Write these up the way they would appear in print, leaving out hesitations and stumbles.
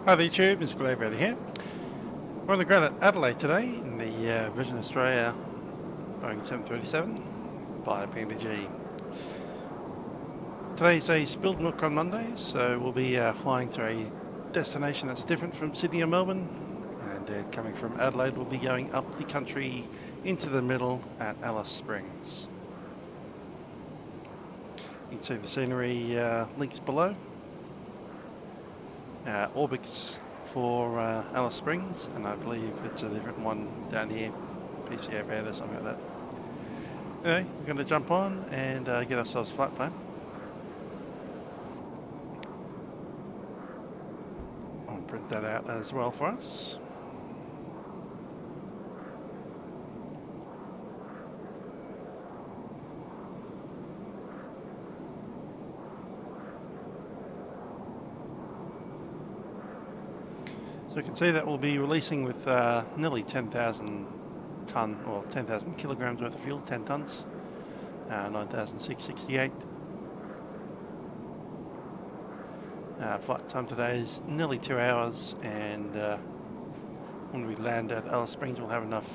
Hi there YouTube, Mr. Aviator here. We're on the ground at Adelaide today in the VH Australia Boeing 737 by PMDG. Today's a spilled Milkrun Monday, so we'll be flying to a destination that's different from Sydney or Melbourne, and coming from Adelaide we'll be going up the country into the middle at Alice Springs. You can see the scenery links below. Orbx for Alice Springs, and I believe it's a different one down here, PC Aviator, something like that. Anyway, we're going to jump on and get ourselves a flight plan. I'll print that out as well for us. So you can see that we'll be releasing with nearly 10,000 tonne or 10,000 kilograms worth of fuel, 10 tonnes, 9,668. Flight time today is nearly 2 hours, and when we land at Alice Springs we'll have enough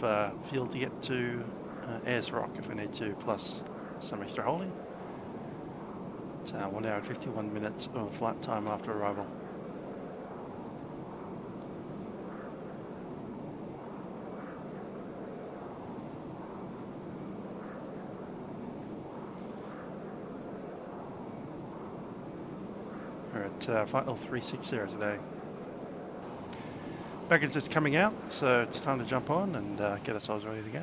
fuel to get to Ayers Rock if we need to, plus some extra holding. It's 1 hour and 51 minutes of flight time after arrival. We're at flight 360 today. Baggage is coming out, so it's time to jump on and get ourselves ready to go.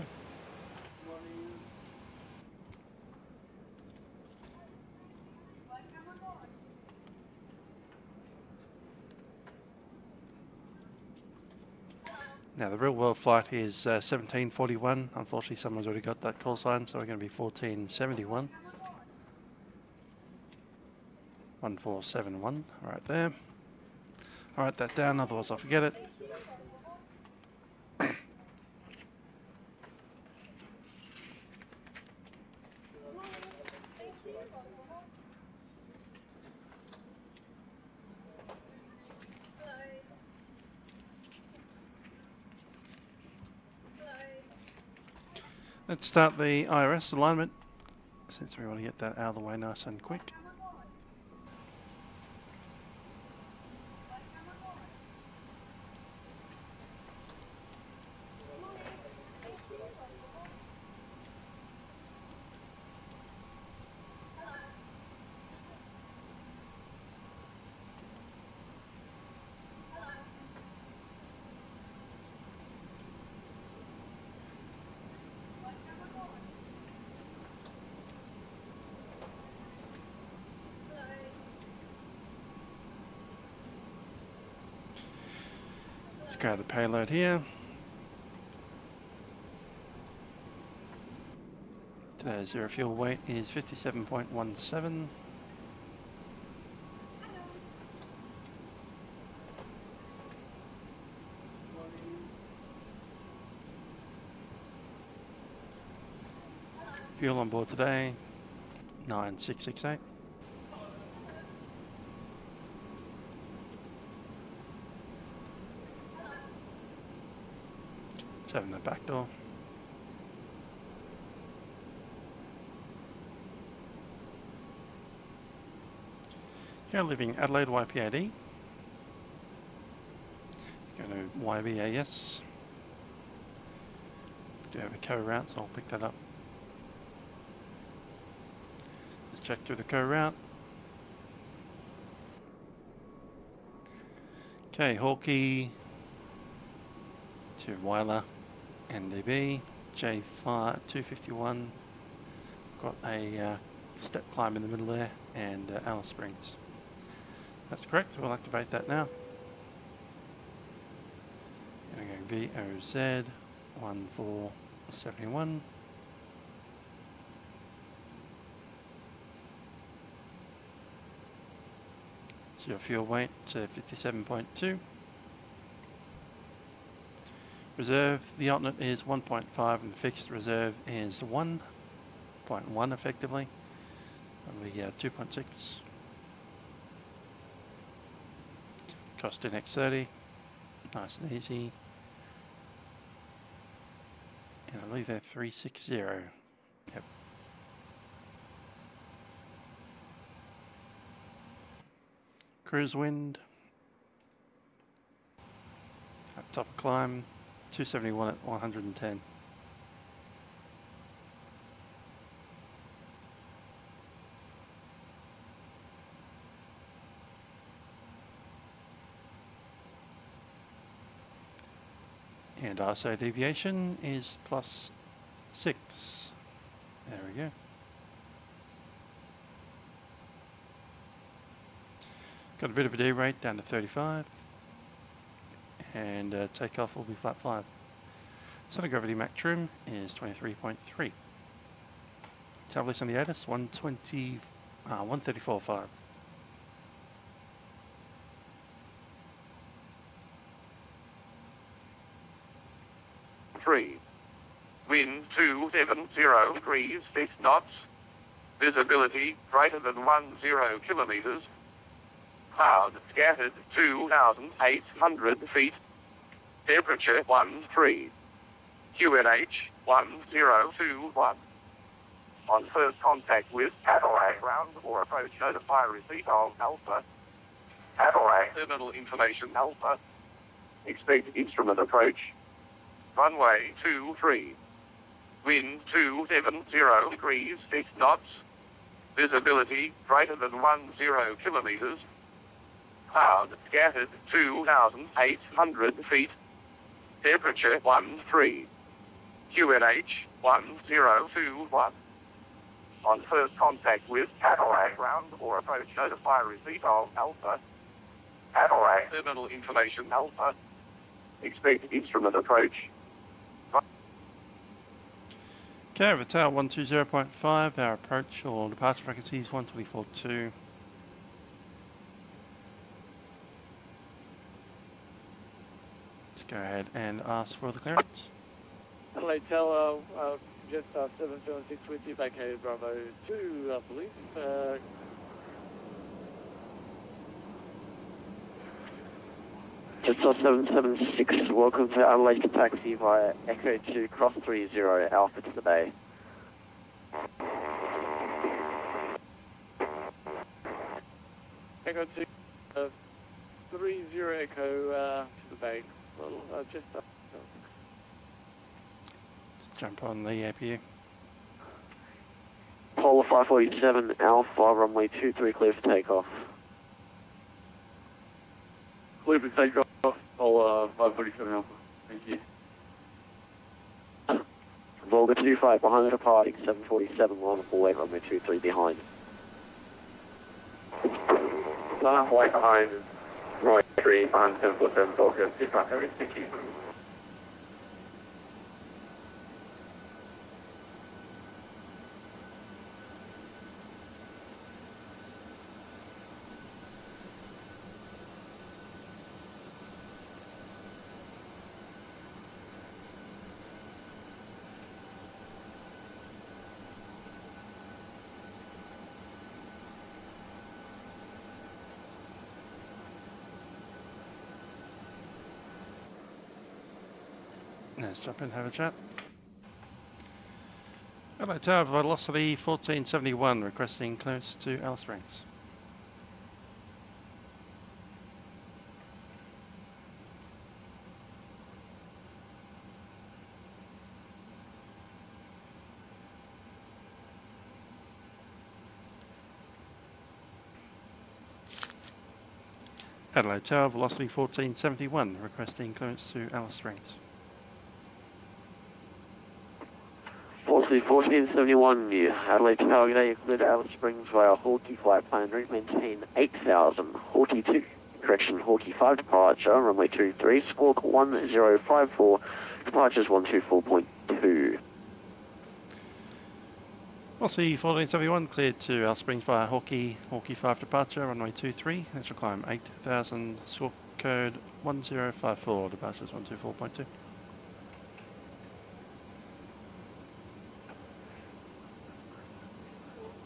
Now the real world flight is 1741. Unfortunately someone's already got that call sign, so we're going to be 1471. 1471, right there. I'll write that down, otherwise I'll forget it. Let's start the IRS alignment, since we want to get that out of the way nice and quick. Let's grab the payload here. Today's zero fuel weight is 57.17. Fuel on board today, 9668. Let's open the back door. Here leaving Adelaide YPAD. Go to YBAS. Do have a co-route, so I'll pick that up. Let's check through the co-route. Okay, Hawkeye to Weiler, NDB, J251. Got a step climb in the middle there, and Alice Springs. That's correct, we'll activate that now. Going to go VOZ 1471. So your fuel weight 57.2. Reserve, the alternate is 1.5 and the fixed reserve is 1.1 effectively. That'll be 2.6. Cross to next 30. Nice and easy. And I believe they're 360. Yep. Cruise wind. Up top of climb. 271 at 110. And ISO deviation is +6. There we go. Got a bit of a derate down to 35. And takeoff will be flat 5. Center gravity Mach trim is 23.3. Tablets on the AUscene 134.5. Wind 270 degrees 6 knots. Visibility greater than 10 kilometers. Cloud scattered 2,800 feet. Temperature 13. QNH 1021. On first contact with Adelaide ground or approach, notify receipt of Alpha. Adelaide terminal information Alpha. Expect instrument approach. Runway 23. Wind 270 degrees 6 knots. Visibility greater than 10 kilometers. Cloud scattered 2,800 feet. Temperature 13. QNH 1021. On first contact with Adelaide ground or approach, notify receipt of Alpha. Adelaide terminal information Alpha. Expect instrument approach. Okay, over tower 120.5, our approach or departure frequency is 124.2. Let's go ahead and ask for the clearance. Adelaide Tower, Jet 776 with you, vacated Bravo 2, I believe. Jet 776, welcome to Adelaide to taxi via Echo 2, cross 30, Alpha to the bay. Echo 2, 30 Echo to the bay. Well, just Jump on the APU. Polar 547, Alpha, runway 23, clear for takeoff. Clear for takeoff, Polar 547 Alpha. Thank you. Volga 25, behind the departing 747, we're on the full-way, runway 23 behind. Halfway behind, runway 3, behind 747, Volga 25, thank you. Let's jump in and have a chat. Hello, tower velocity 1471, requesting close to Alice Springs. Adelaide Tower, velocity 1471, requesting clearance to Alice Springs. Velocity 1471, Adelaide Tower, good day, you cleared Alice Springs via Hawkeye flight plan route, maintain 8000, Hawkeye 2, correction, Hawkeye 5 departure, runway 23, squawk 1054, departures 124.2. Velocity 1471, cleared to Alice Springs via Hawkeye 5 departure, runway 23, initial climb 8000, squawk code 1054, departures 124.2.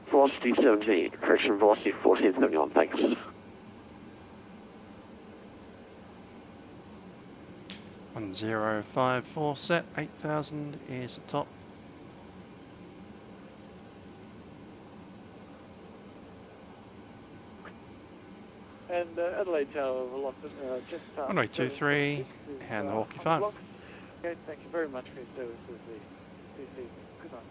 Velocity 17, correction, velocity 1471, thanks. 1054 set, 8000 is the top. And Adelaide Tower locked just 1823 and the Hawkeye 5. Okay, thank you very much for your services this evening. Good night.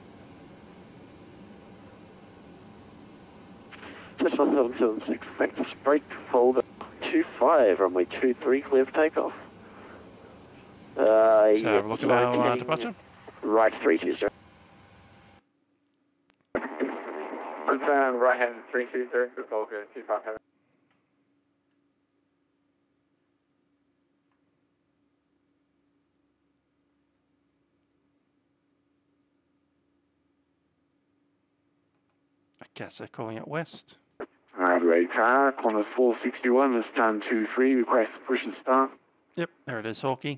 Just 1776, Facecam break, folder 25, runway 23, clear for takeoff. So have a look at our departure. Right 320. Confirm right hand 320, good call, good 257. Okay, so calling it west. Adelaide car, Qantas 461, this time 23, request push and start. Yep, there it is, Hawkeye.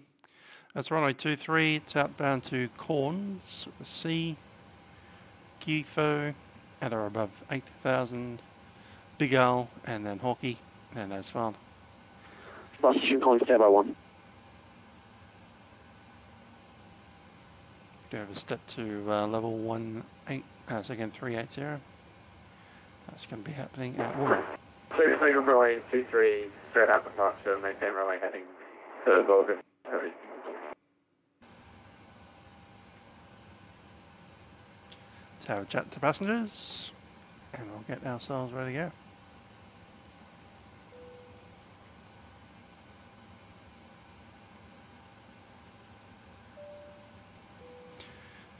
That's runway 23, it's outbound to Cairns, C, Kifo, at or above 8,000, Big L, and then Hawkeye, and as filed. Bus station calling standby 1. Do have a step to level second 380. That's going to be happening at Wollongong. Please make a runway 23, straight out departure, maintain runway heading to Vulcan. Let's have a chat to passengers, and we'll get ourselves ready to go.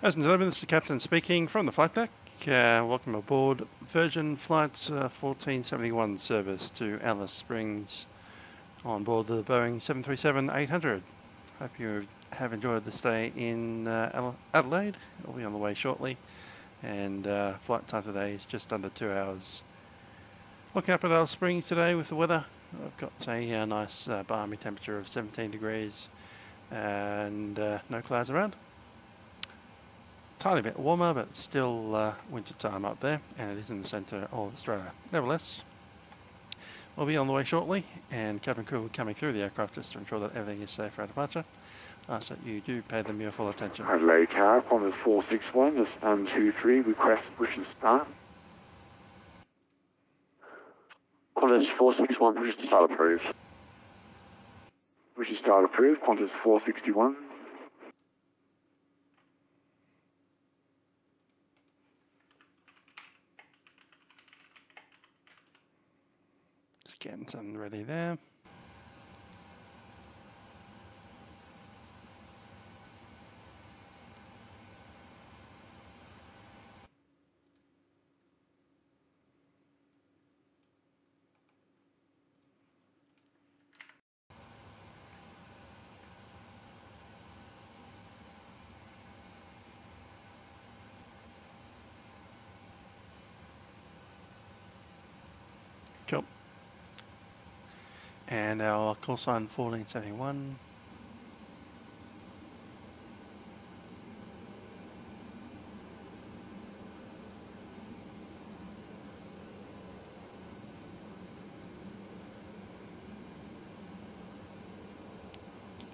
Ladies and gentlemen, this is the Captain speaking from the flight deck. Welcome aboard Virgin Flight 1471 service to Alice Springs on board the Boeing 737-800. Hope you have enjoyed the stay in Adelaide. I'll be on the way shortly, and flight time today is just under 2 hours. Looking up at Alice Springs today with the weather. I've got a nice balmy temperature of 17 degrees and no clouds around. Tiny bit warmer, but still winter time up there, and it is in the centre of Australia. Nevertheless, we'll be on the way shortly, and cabin crew will be coming through the aircraft just to ensure that everything is safe for our departure. Ask that you do pay them your full attention. Adelaide car, Qantas 461, this time 23, request push and start. Qantas 461, push to start approved. Push and start approved, Qantas 461. Just getting something ready there. Cool. And our call sign 1471.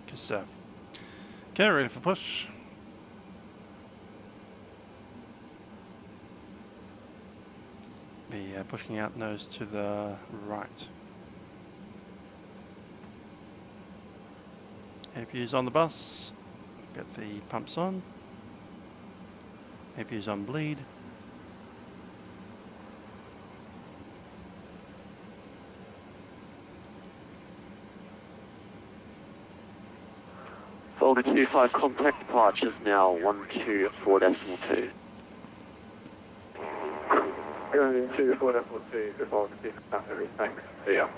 Good stuff. Okay, ready for push. Be pushing out nose to the right. APU's on the bus. Get the pumps on. APU's on bleed. Volga 25 contact departures now 124.2. 2-4-2, good Vulcan, thanks. See ya.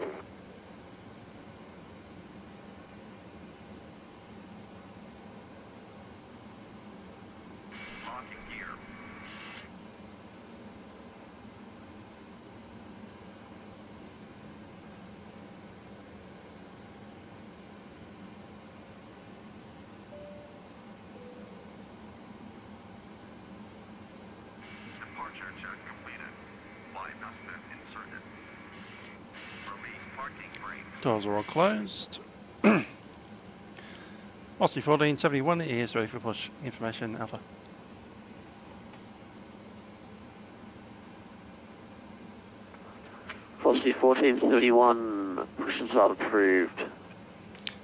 Doors are all closed. Aussie 1471 is ready for push. Information Alpha. Aussie 1471, push and start approved.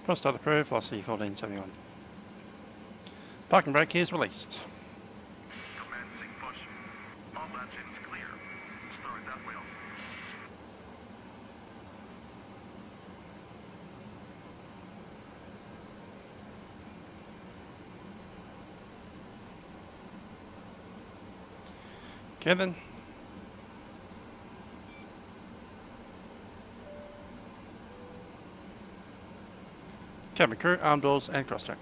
Push start approved, Aussie 1471. Parking brake is released. Commencing push. All engines clear. Start that wheel. Okay then. Cabin crew, arm doors and cross track.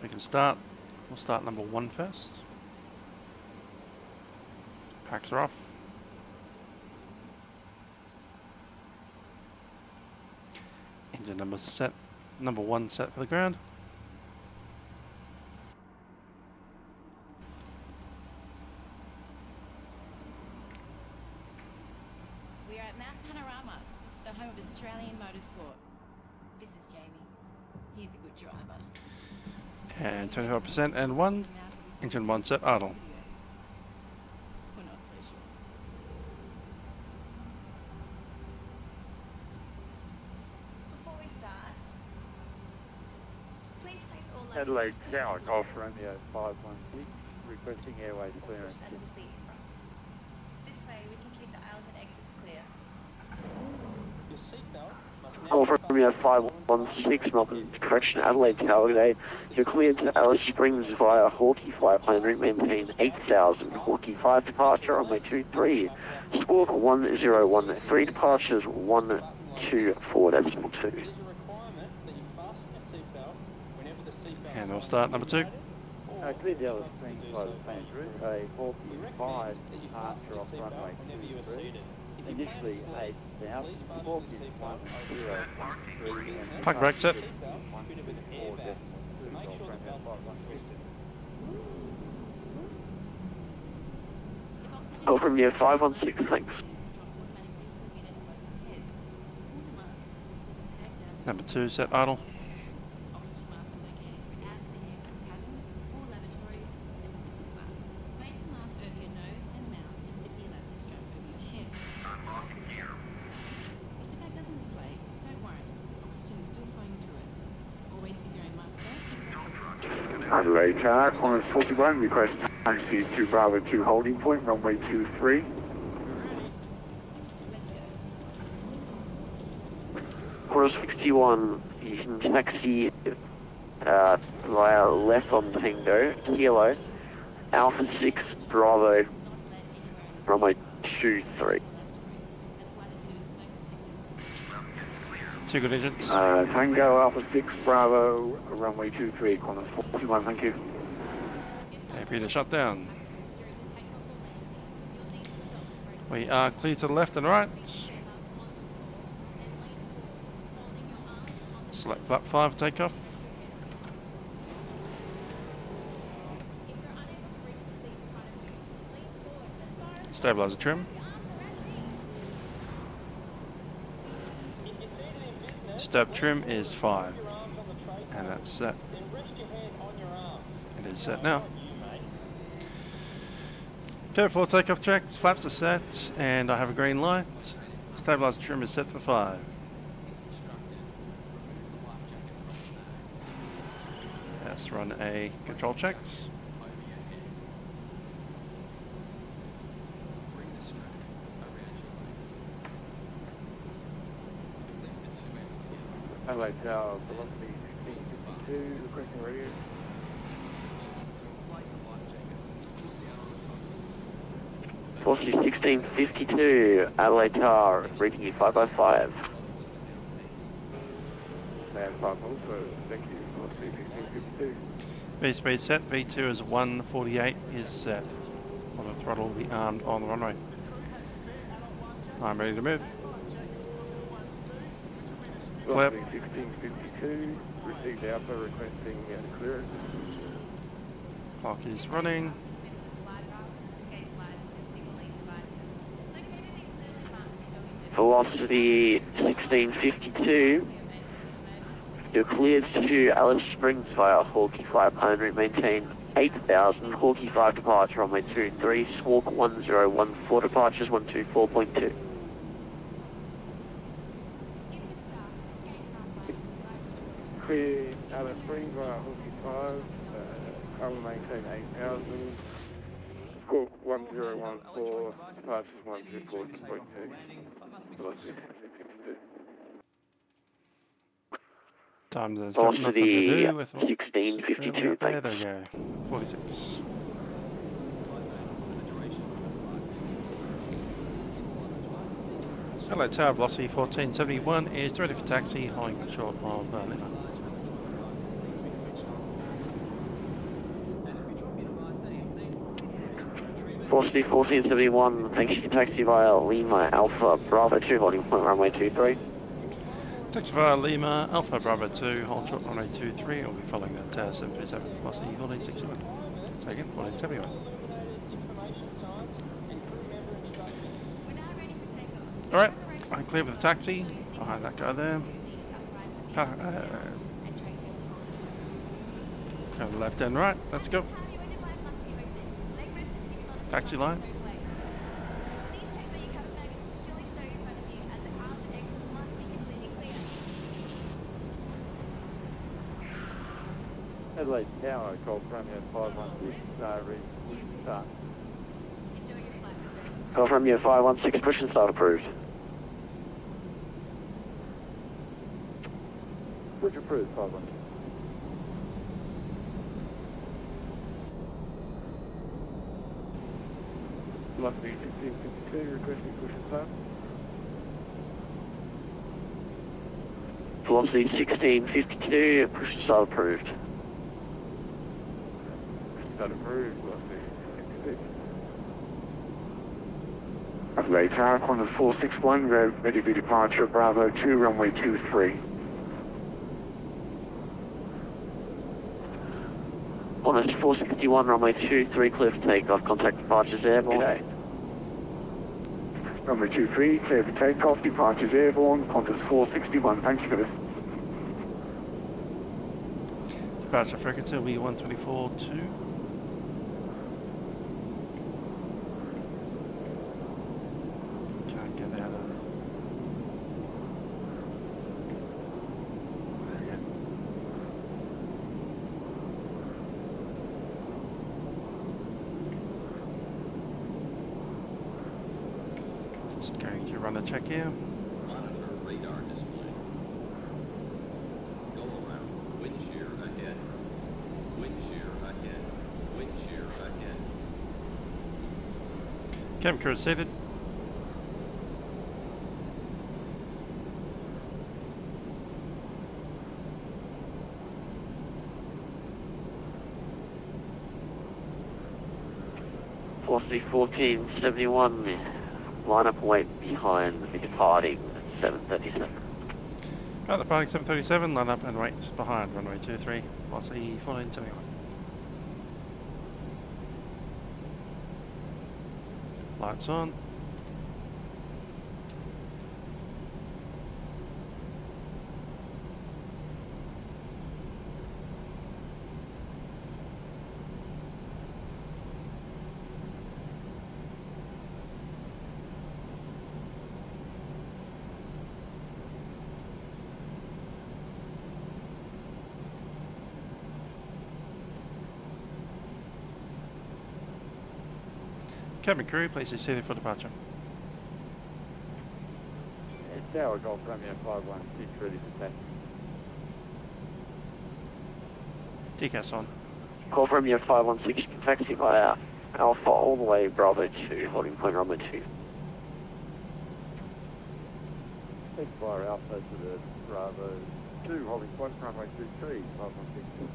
We can start. We'll start number 1 first. Packs are off. Engine number 1 set for the ground. We are at Mount Panorama, the home of Australian motorsport. This is Jamie. He's a good driver. And 25% and 1. Engine 1 set idle. We're not so sure. Before we start, please place all Adelaide luggage Tower, Golf Romeo 516, requesting airway clearance. under the seat in front. This way we can keep the aisles and exits clear. Golf Romeo 516, Melbourne, correction, Adelaide Tower today. You're cleared to Alice Springs via Hawkeye flight plan route, maintain 8000, Hawkeye 5 departure, runway 23. Squawk 1013, departures 124.2. And we'll start number 2. Cleared the Alice Springs via the planned route, a Hawkeye 5 departure off runway 23. Initially 8,000, Hawkeye 103. Park brake set. Golf Romeo 516, thanks. Number 2 set idle. Oxygen mask located out to the aircraft cabin or lavatories and business bar. Place the mask over your nose and mouth and fit the elastic strap over your head. Touch the strap to the side. If the bag doesn't inflate, don't worry. Oxygen is still flowing through it. Always keep your own mask first before Adelaide Tower, Qantas 41, request taxi to Bravo 2 holding point, runway 23. let's go. Quarter 61, you can taxi via left on Tango, Kilo, Alpha 6, Bravo, runway 23. That's why they fit smoke detectors. 2 good engines. Tango Alpha 6, Bravo, runway 23, Qantas 41, thank you. Happy to shut down. We are clear to the left and right. Select flap 5 for takeoff. Stabilizer trim. Step trim is 5. And that's set. It is set now. Okay, for takeoff checks, flaps are set, and I have a green light. Stabilizer trim is set for 5. Let's run a control checks. Adelaide Tower, velocity 1652, requesting radio. Velocity 1652, Adelaide Tower, reading you 505. Land 5 also, thank you, velocity 1652. V speed set, V2 is 148 is set. On the throttle will be armed on the runway. I'm ready to move. Clap. Velocity 1652, received Alpha requesting clearance. Clock is running. Velocity 1652, You're cleared to Alice Springs via Hawkeye flight plan route, maintain 8,000, Hawkeye 5 departure, runway 23, squawk 1014, departures 124.2. If it's dark, escape pathway guided towards Clear Alice Springs via Hawkeye 5, currently maintain 8,000, squawk 1014, departures 124.2. Times there's got nothing to Velocity do with what 1652, there thanks. we go. 46. Hello Tower, velocity 1471 is ready for taxi, holding short of Lima. Velocity 1471, thanks for taxi via Lima Alpha Bravo 2, holding point runway 23. Taxi via Lima, Alpha Bravo 2, hold short runway 23, we'll be following that Tower 737, velocity 1461. Second, 1471. We're now ready for takeoff. Alright, I'm clear with the taxi, behind that guy there. Go left and right, let's go. Taxi line. Please check that your cabin bag is securely stowed in front of you, as the arms and exits must be completely clear. Adelaide Tower, Cold Romeo 516, ready to start. Enjoy your flight with Virgin. Call from your 516, push and start approved. Push approved, 516. Velocity 1652, requesting push and start. Velocity 1652, push and start approved. Start approved, velocity 1652. Adelaide Tower, Qantas 461, ready for departure, Bravo 2, runway 23. Qantas 461, runway 23, clear for takeoff, contact departures airborne. G'day. Runway 23, clear for takeoff, departures airborne, Qantas 461, thank you for this. Departure frequency will be 124.2. Can't get out of. Just going to run a check here. Monitor radar display. Go around. Wind shear ahead. Wind shear ahead. Wind shear ahead. Cabin crew seated. Velocity 1471, line up wait behind the departing 737. Right, departing 737, line up and wait behind runway 23, velocity 1471. Lights on. Cabin crew, please be seated for departure. Tower, Golf Romeo 516, ready for taxi. TCAS on. Call from your 516, taxi via Alpha all the way Bravo 2, holding point runway 2. Take fire Alpha to the Bravo 2, holding point runway 23, 516.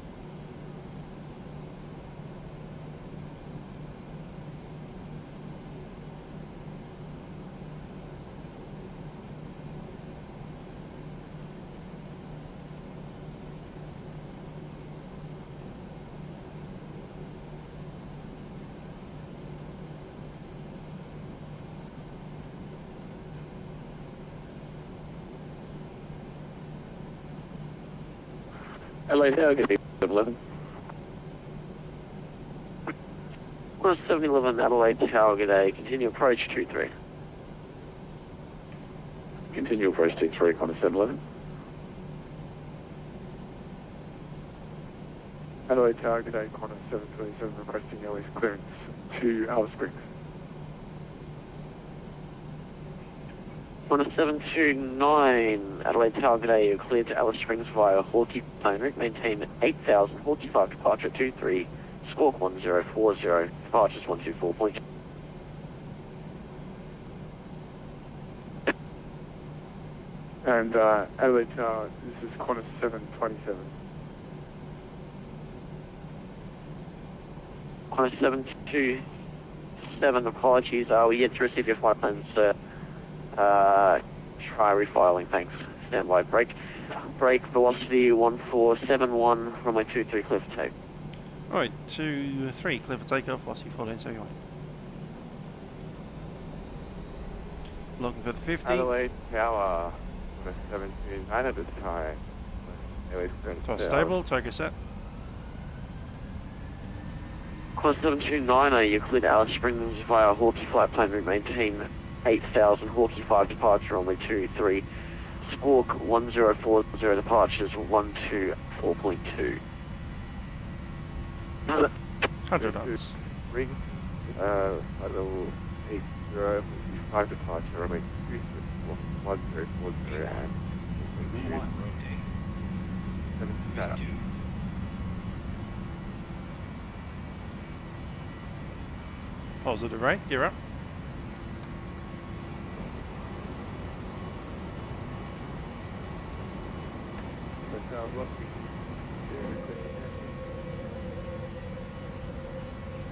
Adelaide Tower, get 711. Qantas 711 Adelaide Tower, g'day. Continue approach 23. Continue approach 23, Qantas 711. Adelaide Tower, good day, Qantas 727, requesting LS clearance to Alice Springs. Qantas 729 Adelaide Tower, g'day. You're cleared to Alice Springs via Hawkeye plane route. Maintain 8000, 45 departure 23, squawk 1040, departures 124. And Adelaide Tower, this is Qantas 727. Qantas 727, apologies, we yet to receive your flight plans, sir. Try refiling, thanks. Standby, brake velocity 1471, runway 23, clear for take. Alright, 23, clear for takeoff, velocity 1471. Looking for the 50. Adelaide Tower, Qantas 729 at this time. LS clearance So to stable, Togo set. Qantas 729, you cleared Alice Springs via Hawkeye flight plane route. Maintain 8000, Hawkeye 5 departure, runway 23, squawk 1040, departures 124.2. 100 knots. Ring, level 80, 5 departure, runway 1040 and 7 setup. Positive rate, gear up.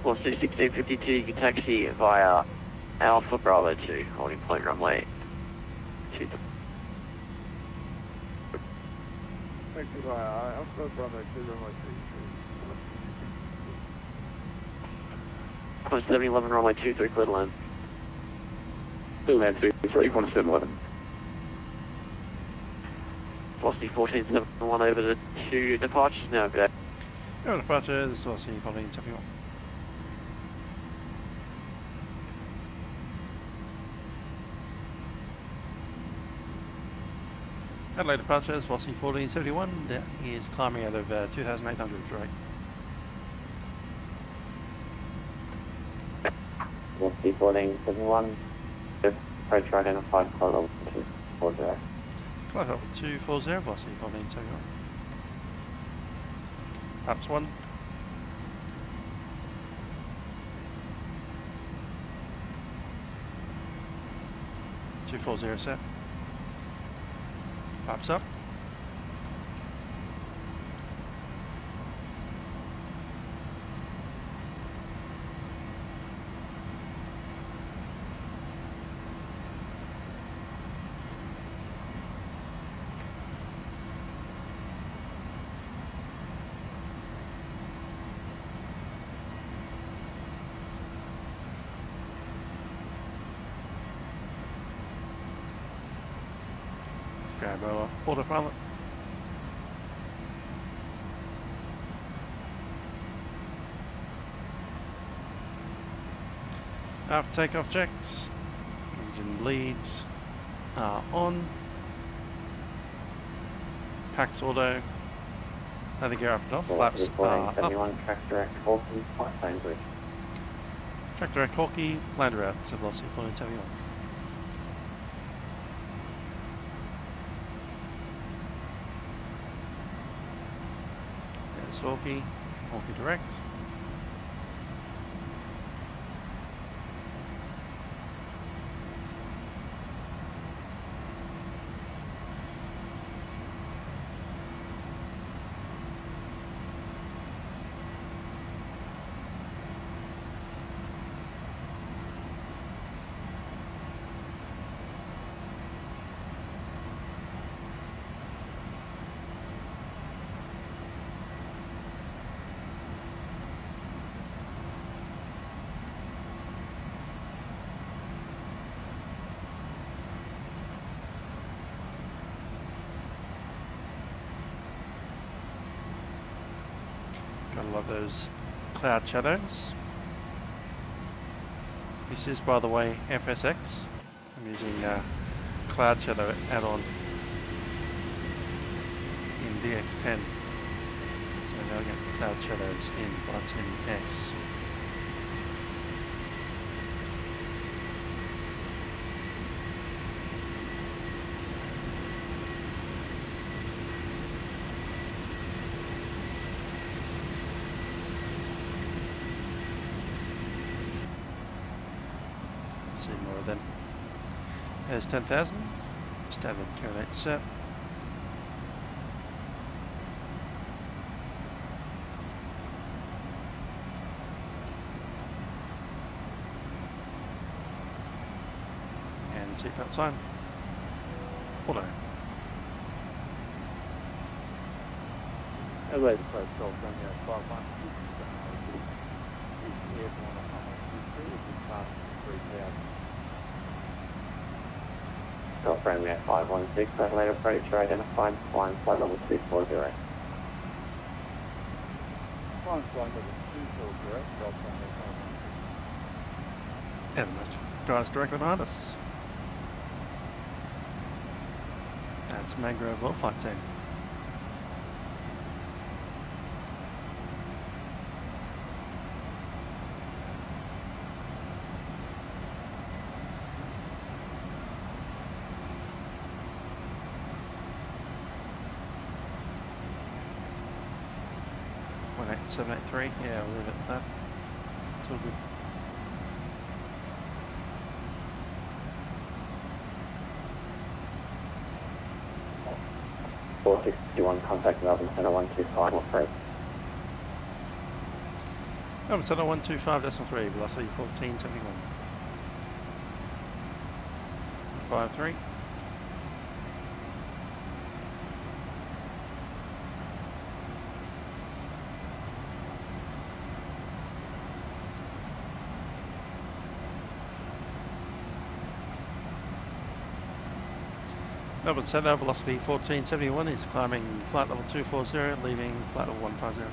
Well, 1652, you can taxi via Alpha Bravo 2, holding point runway 2. Thank you, Alpha Bravo 2, runway 23. Qantas 711, runway 23, clear to land. Still land 23, Qantas 711. Velocity 1471 over the 2 departures now, good day. Go departure, this is velocity 1471. Adelaide departure, velocity 1471, that is climbing out of 2800 rate. Velocity 1471, approach identified, flight level 240. Flight level 240, velocity 1471. Perhaps 1. .240 set. Perhaps up. Grab our autopilot. After takeoff checks, engine leads are on. Pax auto. Landing gear up and off. Flaps are up. Track direct Hawkeye, flight plane route. Track direct Hawkeye, land route to velocity 1471. Hawkeye direct. a lot of those cloud shadows. This is, by the way, FSX. I'm using Cloud Shadow add-on in DX10. So now I get Cloud Shadows in vatsim X. See more of them. There's 10,000. Standard coordinate set. And seatbelt sign. Auto. Adelaide approach Golf Romeo 516. Is airborne on runway 23, it is past 3,000. Golf Romeo 516, Adelaide approach, you're identified, flying flight level 240. Flying flight level 240, Golf Romeo 516. And the guys directly behind us. That's Mangrove Well Flight Team. One 783, yeah, we'll leave it at that. It's all good. Contact Melbourne Centre 125, what freight? Melbourne Centre 125.3, velocity 1471. 53. Melbourne Centre, velocity 1471, is climbing flight level 240, leaving flight level 150.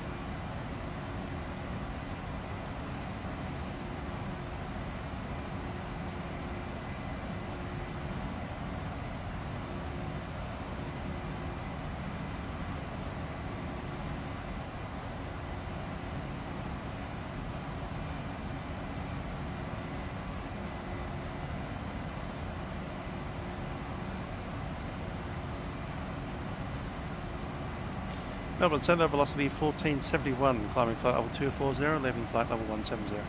Melbourne Centre, velocity 1471, climbing flight level 240, leaving flight level 170.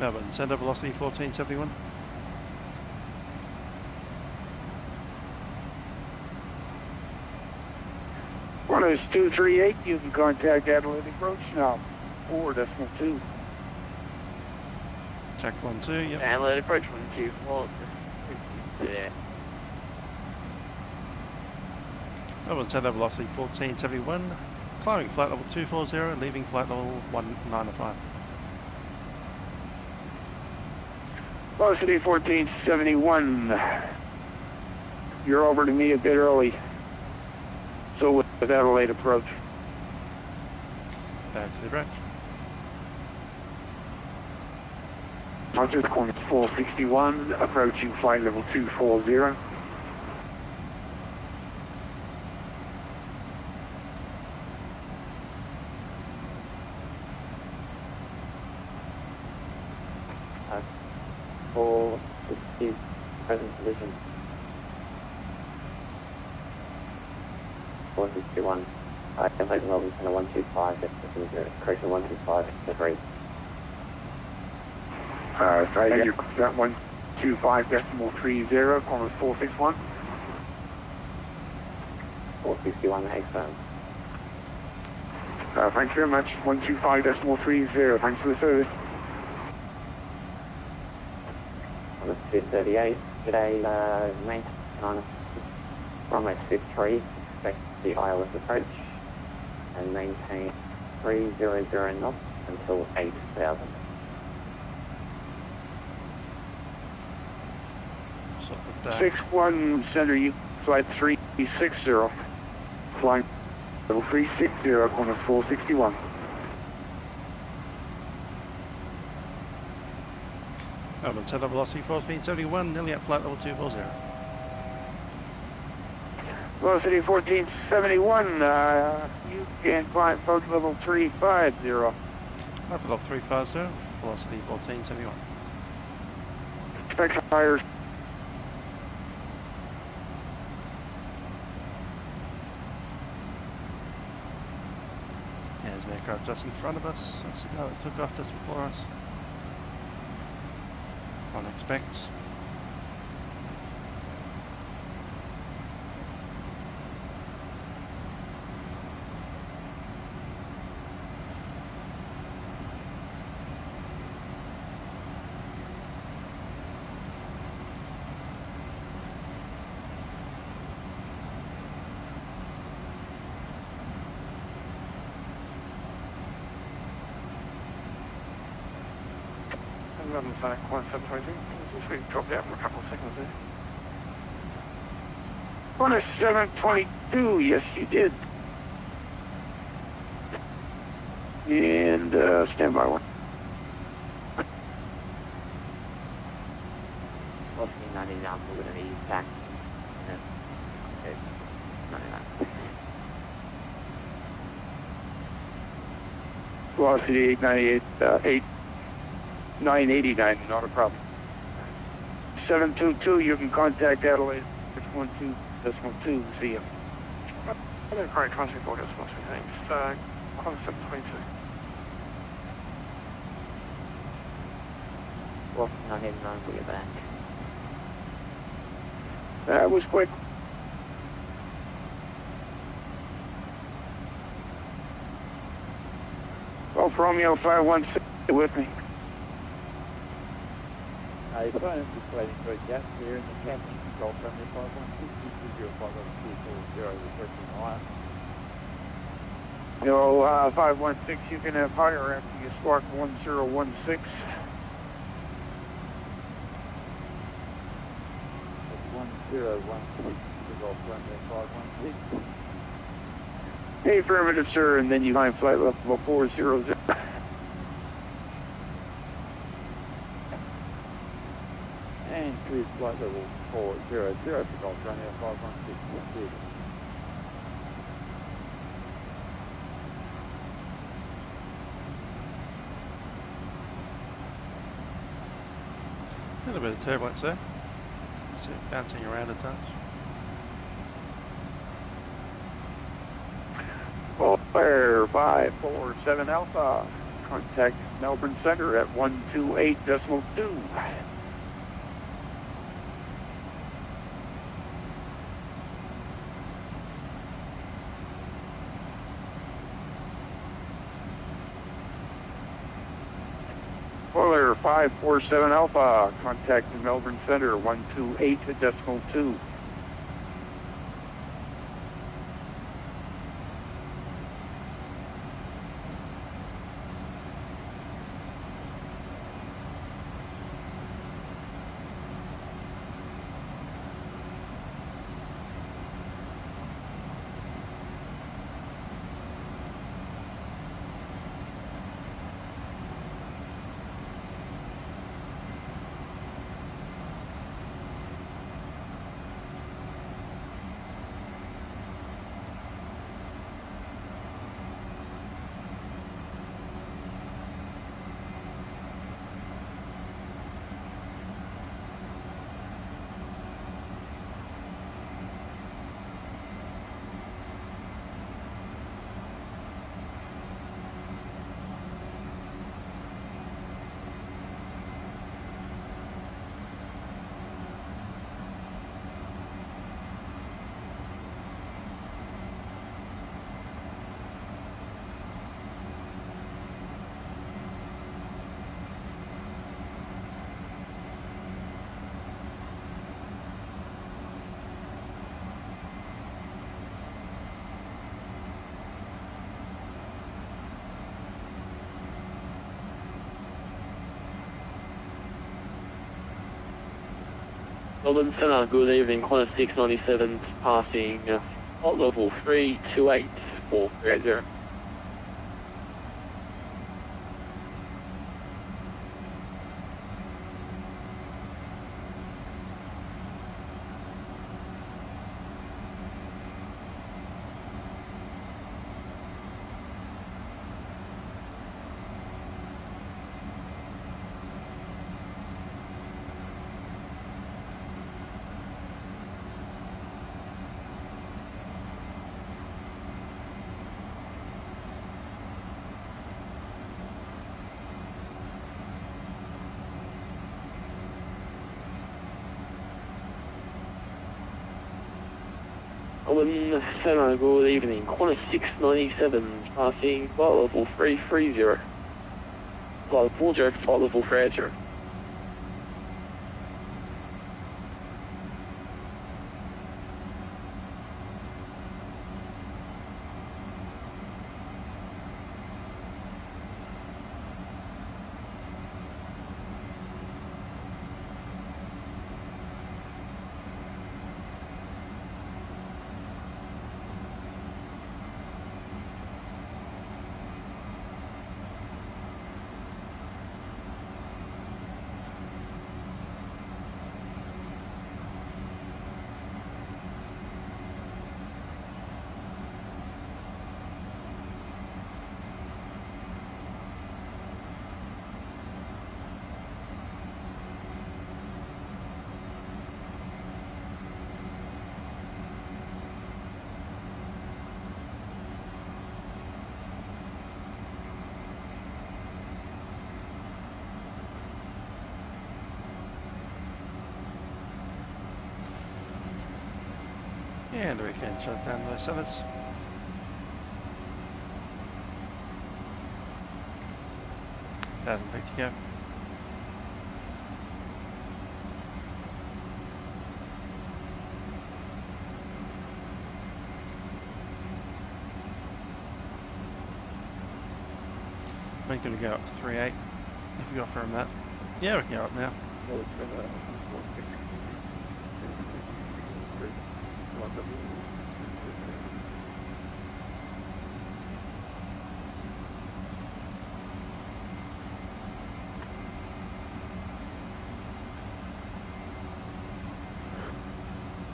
Melbourne Centre, velocity 1471. One is 238, you can contact Adelaide approach now, 4.2. Check 12, yep. Adelaide approach 124. Yeah. Melbourne Centre, velocity 1471, climbing flight level 240, leaving flight level 195. Velocity 1471. You're over to me a bit early. So with Adelaide approach. Back to the branch. Roger, corner 461, approaching flight level 240. Present position. 461. Contact Melbourne Centre 125, correction 125, that's right. Thank you. That 125.30, corner 461. 461 XM. Thanks very much. 125.30. Thanks for the service. On the 238, today, maintain on runway 23, expect the ILS approach, and maintain 300 knots until 8,000. So the 61 Center, you flight 360. Flying level 360, corner 461. Melbourne Center, velocity 1471, nearly at flight level 240. Velocity 1471, you can climb float level 350. Flight level 350, velocity 1471. Expect higher. There's an aircraft just in front of us. That's the guy that took off just before us. One expects. London Flight 1722. We dropped out for a couple of seconds there. Corner 722, yes you did. And stand by one. Velocity 99, we're going to use back. Okay, 99. Velocity 898, 989, not a problem. 722, you can contact Adelaide. 12.2, see you. Hello, correct, transit board, that's what's my name. Corner 722. Velocity 989, we'll get back. That was quick. Golf Romeo 516, with me. A phone is waiting for a gap here in the captain. Golf Romeo 516, 205 requesting higher. No, 516, you can have higher after you spark 1016. That's 1016 to Golf Romeo 516. Hey, affirmative, sir, and then you climb flight level 400. And clear flight level 400 for Golf Romeo 516. A little bit of turbulence there. Just bouncing around a touch. Air 547 Alpha. Contact Melbourne Center at 128.2. Spoiler 547 Alpha, contact Melbourne Center 128.2. Melbourne Centre, good evening, Qantas 697 passing flight level 3284380. Melbourne Centre, good evening, Qantas 697 passing flight level 330. Flight 40, flight level 380. And we can shut down the service. Doesn't take to go. We're going to go up to 3.8 if we go from that. Yeah, we can go up now.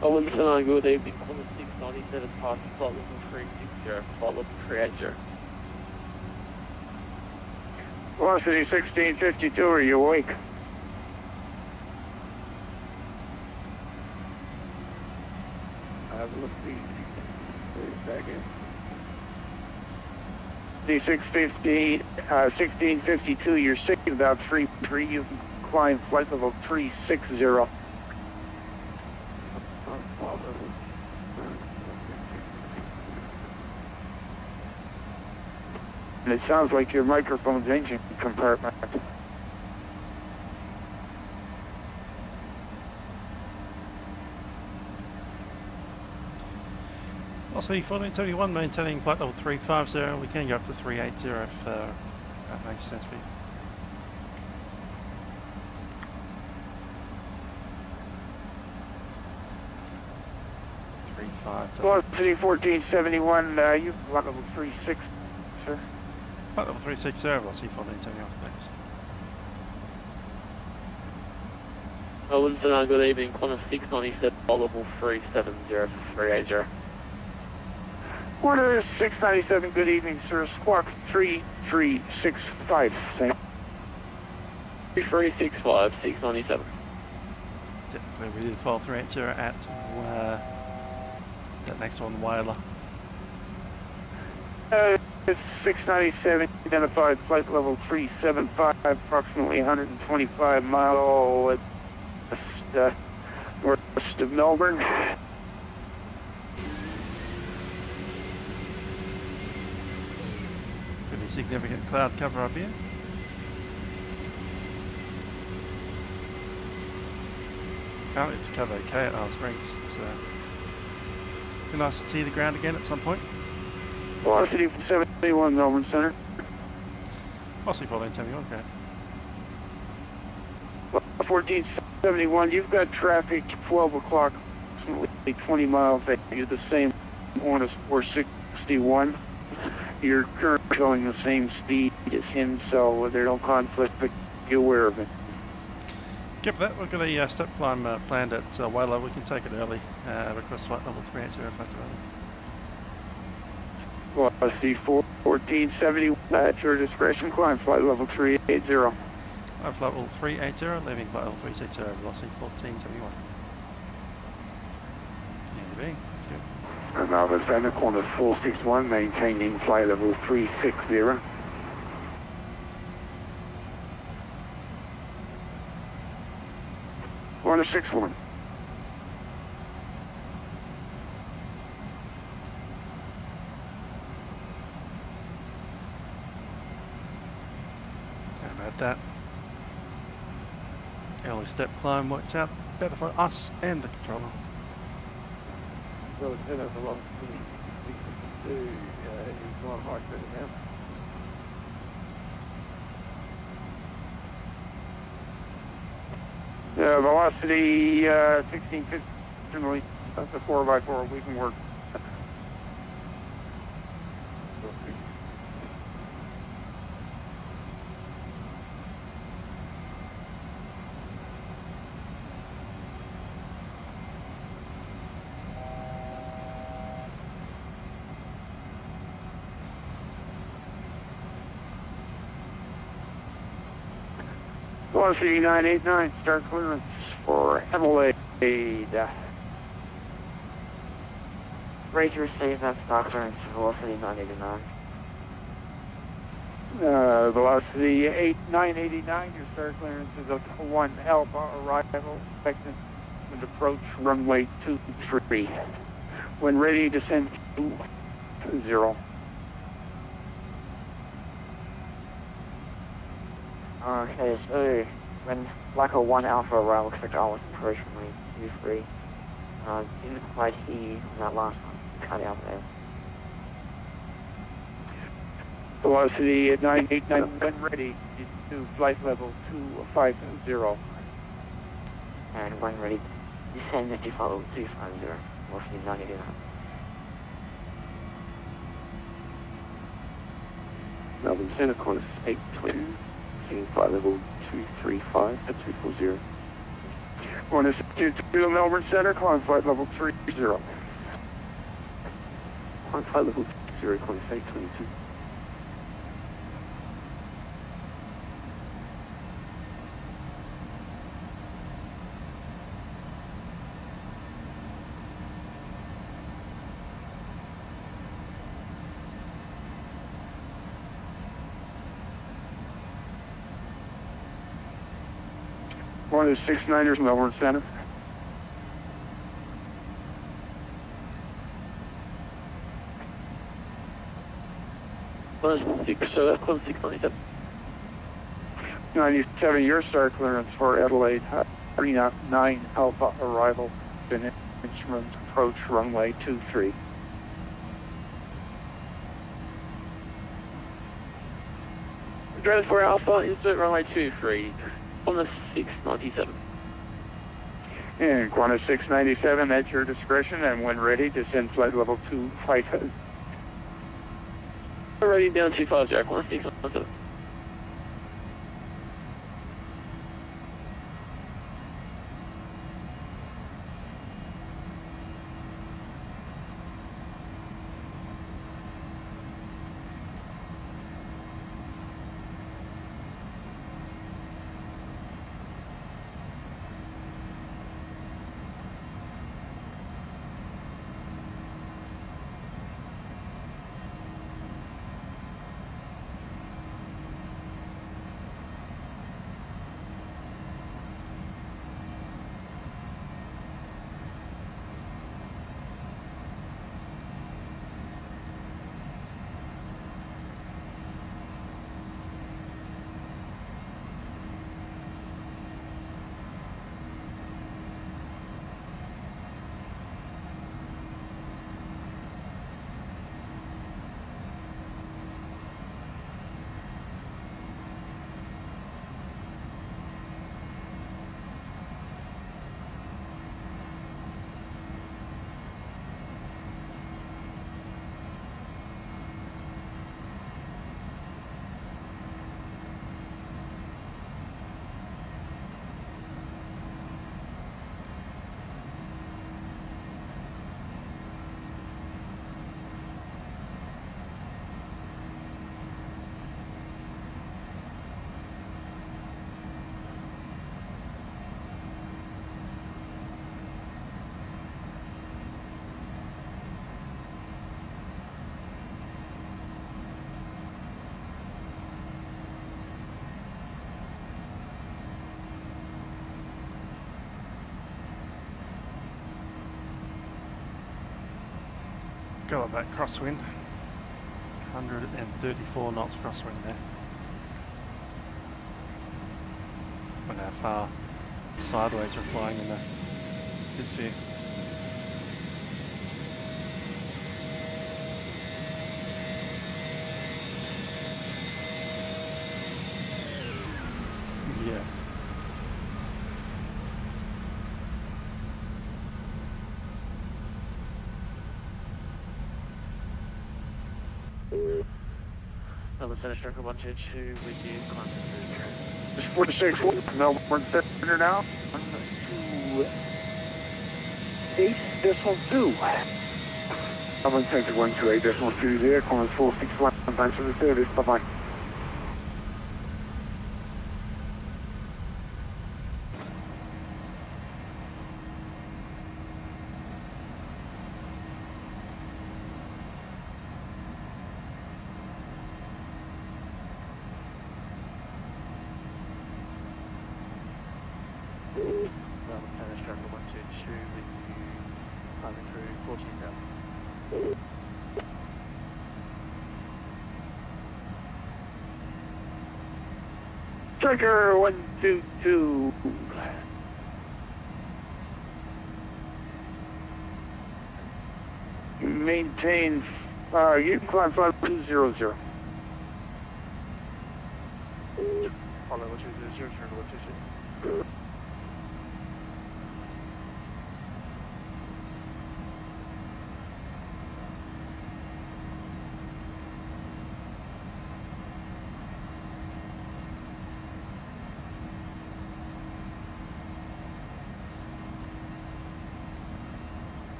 Melbourne, good evening, Qantas 697 passing flight level 360, flight level 380. Velocity 1652, are you awake? Let's see. Wait a second. The 1652, you're sitting about 3-3, you can climb flight level 360. And it sounds like your microphone's engine compartment. Also, 1471 maintaining flight level 350. We can go up to 380 if that makes sense for you. Velocity 1471, you flight level 36, sir. Flight level 360, velocity 1471, thanks. Melbourne, good evening, Qantas 697, flight level 370 for 380. Order 697, good evening, sir. Squawk 3365, same. 3365, 697. We did fall 380 at that next one, Weiler. 697, identified flight level 375, approximately 125 miles northwest of Melbourne. Pretty significant cloud cover up here. Apparently it's covered okay at Alice Springs, so be nice to see the ground again at some point. Velocity 71, Melbourne Center. Velocity 1471, okay. 1471, you've got traffic 12 o'clock, approximately 20 miles at you, the same on as 461. You're currently going the same speed as him, so there's no conflict, but be aware of it. Give that. We've got a step climb planned at Waylo. We can take it early across flight level 380 if that's available. Well, I see 1470 at your discretion, climb flight level 380. Flight level 380, leaving flight level 360, velocity 1471. PMDG, let's go. And now the center corner 461, maintaining flight level 360. Corner 61. How about that? Early step climb works out better for us and the controller. Well, it's head over long. He's not high credit now. Velocity 1650, generally that's a 4x4, we can work. Velocity 989, start clearance for Adelaide. Ready to receive that start clearance, velocity 989. Velocity 989, your start clearance is up to 1 Alpha, arrival, expected and approach runway 23. When ready, descend to 0. Okay, so when like a 1 Alpha arrival, expect I was approach runway 23. Didn't quite hear you on that last one. Cut out there. Velocity at 989, when ready, to flight level 250. And when ready, descend to flight level 250, velocity 989. Melbourne Centre, corner 822, flight level 235 at 240. Corner 222, Melbourne Centre, climb flight level 30. Climb flight level 30, corner 822. One is 69ers, Melbourne Centre. Close 697. 97, your start clearance for Adelaide, 39 Alpha arrival, finish instruments approach runway 23. Drive for Alpha, insert runway 23. On the 697. And Qantas 697 at your discretion, and when ready, descend flight level 250. Ready down 250, Qantas 697. Go up that crosswind. 134 knots crosswind there. Look how far sideways we're flying in the sphere. Yeah. Melbourne Centre Striker 122 with you, climbing through the train. It's 46, Melbourne Centre now. 128.2. Melbourne Centre 128.2 there, Collins 461, thanks for the service, bye-bye. Melbourne Centre Striker 122 with you, climbing through 14,000. Striker 122. Maintain, you climb 5200. Follow 120, turn to 122.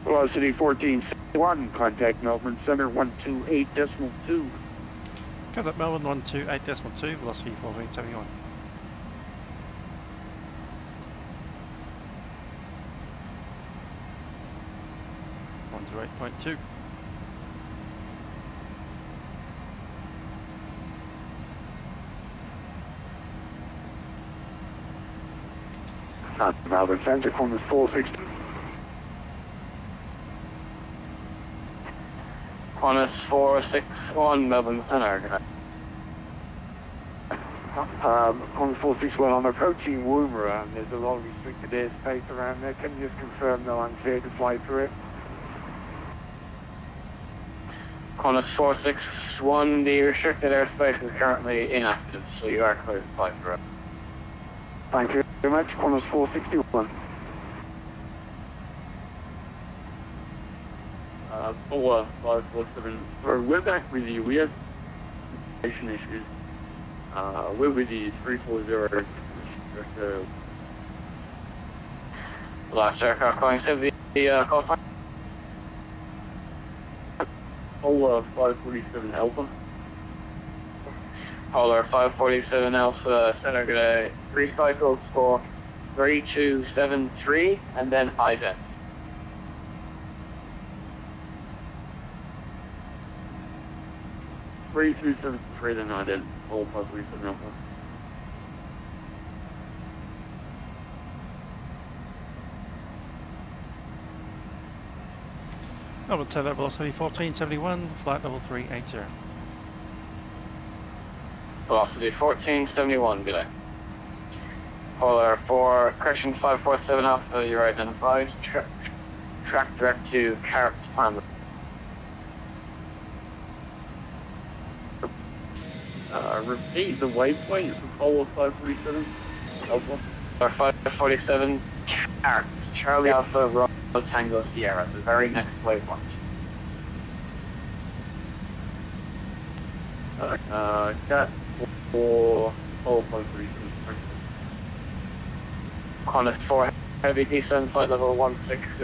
Velocity 1461, contact Melbourne Centre 128.2. Got that Melbourne 128.2, velocity 1471. On to 8.2. Melbourne Centre, Collins 460. Qantas 461, Melbourne Centre. Collins 461, I'm approaching Woomera, and there's a lot of restricted airspace around there. Can you just confirm no one's there to fly through it? Qantas 461, the restricted airspace is currently inactive, so you are clear to fly through it. Thank you very much, Qantas 461. We're back with you. We have communication issues. We're with you, 340. Last aircraft calling 70, call sign. Polar 547 Alpha. Polar 547 Alpha, center, good day. 3 cycles for 3273, and then ivap. 3273, then I did. Polar 547 Alpha. Level 10 at velocity 1471, flight level 380. Velocity 1471, good day. Polar 4, correction 547 Alpha, you're identified. Track direct to Carrot Farm. Repeat the waypoint for Polar 547 Alpha. Polar 547, Carrot, Charlie Alpha, Romeo Tango Sierra, the very next waypoint. Cat for Polar 547. Qantas 4, heavy descent, flight level 160.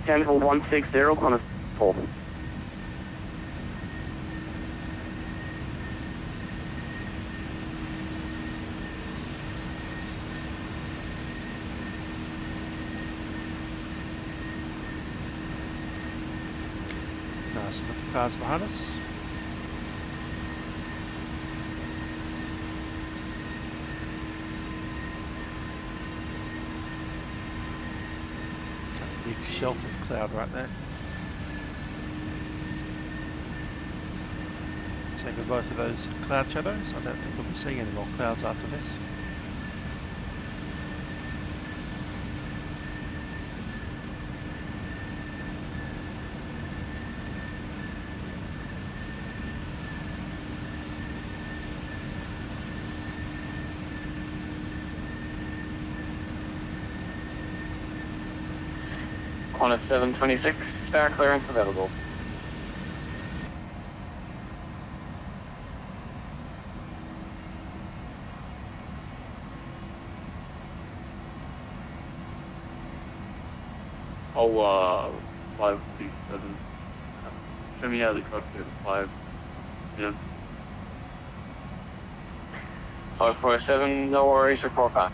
Channel 160, Qantas 4. Nice, look at the cars behind us. Big shelf of cloud right there. Take with both of those cloud shadows. I don't think we'll be seeing any more clouds after this. Qantas 726, star clearance available. Oh, 547. Send me out of the cockpit, 5. Yeah. 547, no worries, report back.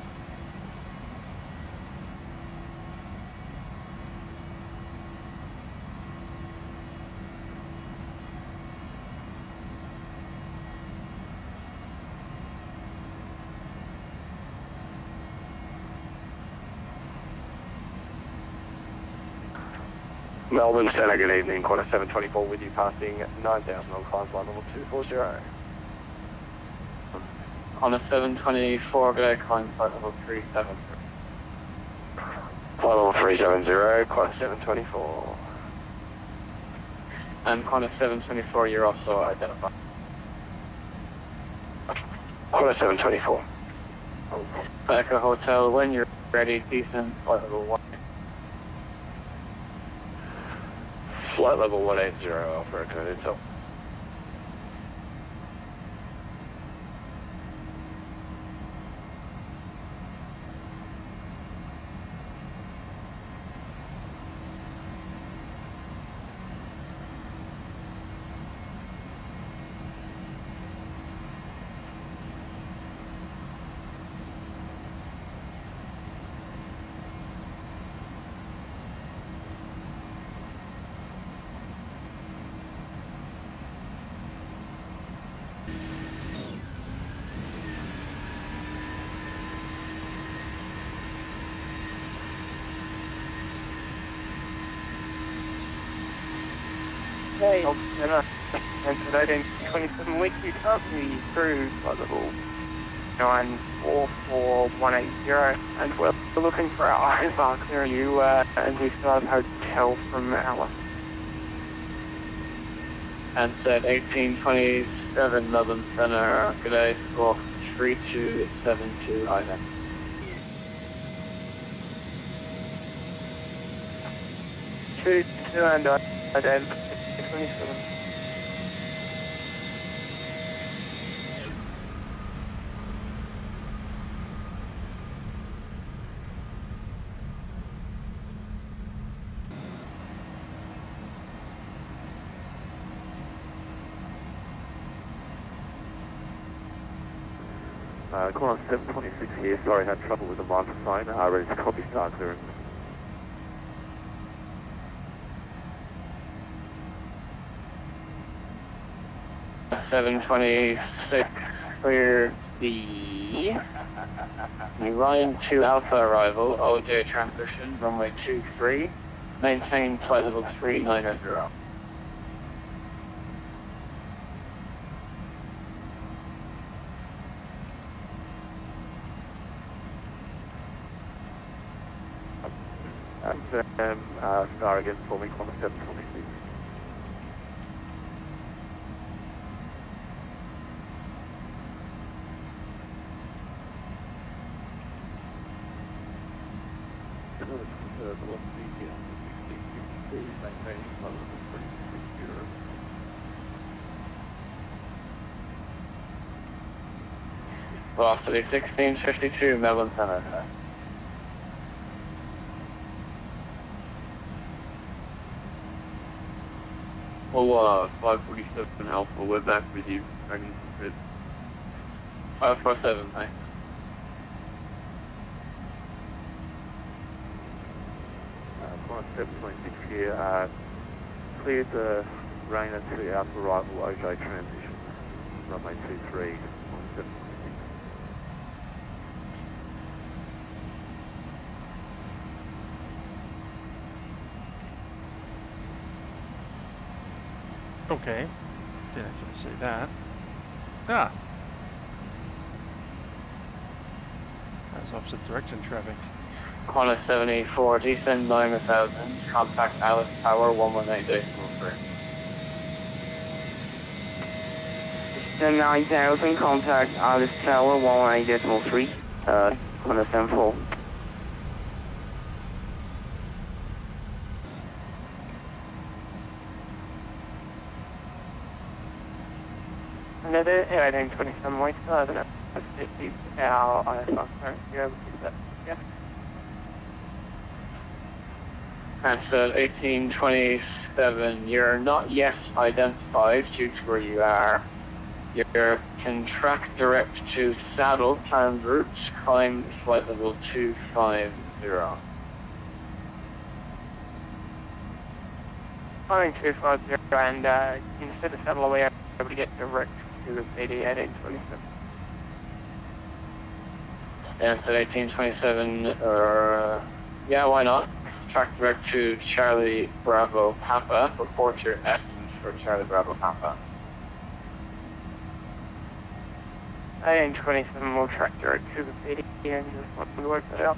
Melbourne Centre, good evening. Qantas 724 with you, passing 9,000 on climb flight level 240. Qantas 724, good day, climb flight level 370. Flight level 370, Qantas 724. And Qantas 724, you're also identified. Qantas 724. Echo Hotel, when you're ready, descend flight level 1. Flight level 180, Alpha Echo Hotel. Hey, and today 27 weeks you can't be through flight level 944180, and we're looking for our ivap near you, and we still have hotel from Alice. And said 1827 Melbourne Centre, good day, score 3272 ivap. Two and Adelaide 27. Corner 726 here, sorry, had trouble with the microphone, ready to copy start clearance. Clear the Ryan 2 Alpha arrival, OJ transition, runway 23, maintain flight level 390. Star again for me, corner 726. Velocity 1652, Melbourne Center. Oh, 547 Alpha, we're back with you. 547, thanks. Corner 726 here, cleared the Rainer to Alpha arrival, OJ transition, runway 23, corner 726. Okay, didn't actually see that. Ah! That's opposite direction traffic. Corner 74, descend 9000, contact Alice Tower 118.3. Descend 9000, contact Alice Tower 118.3, corner 74. Another airline 27 white side, and that's 50 our IFR current, you're able to use that, yeah? Answer 1827, you're not yet identified due to where you are. You can track direct to saddle, planned routes, climb flight level 250. Climbing 250 and instead of saddle away, able to get direct to the PD at 1827. Answer 1827, yeah, why not? Track direct to Charlie Bravo Papa. Report your estimates for Charlie Bravo Papa. 1827 will track direct to the PD and just want to work that out.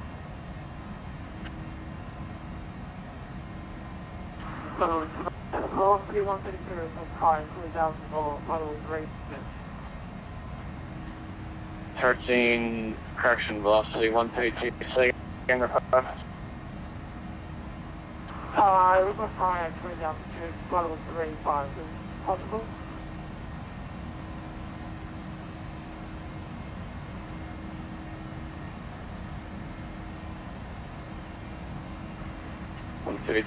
Well, 3132 is high, including down for model 3. 13, correction, velocity 132, second request. It was high, actually, down to model 3, 5, is possible.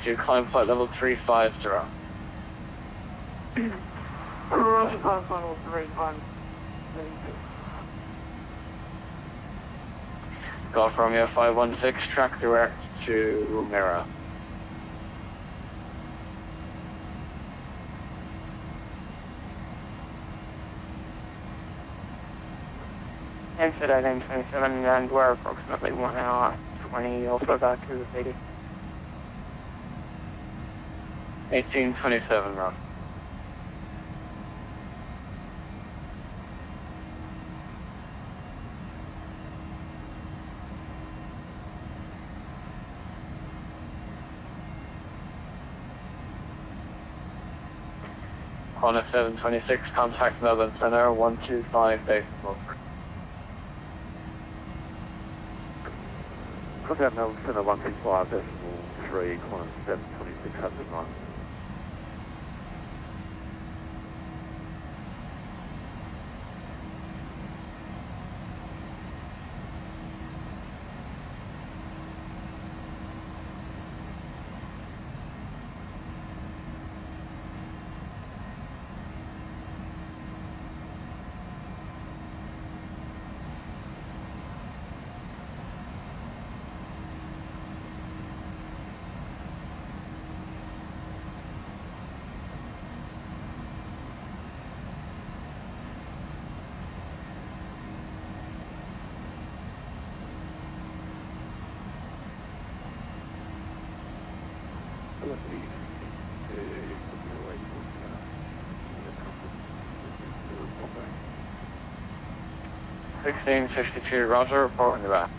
To climb flight level 350. Climb flight level 350. Golf Romeo 516, track direct to Mira. Answer 1827, and we're approximately 1 hour 20, also back to the city. 1827, Rob. Corner 726, contact Melbourne Center, 125 base Milkrun. Contact Melbourne Center 125.3, corner 726, Hudson 9. Sixteen 52, Roger, reporting back.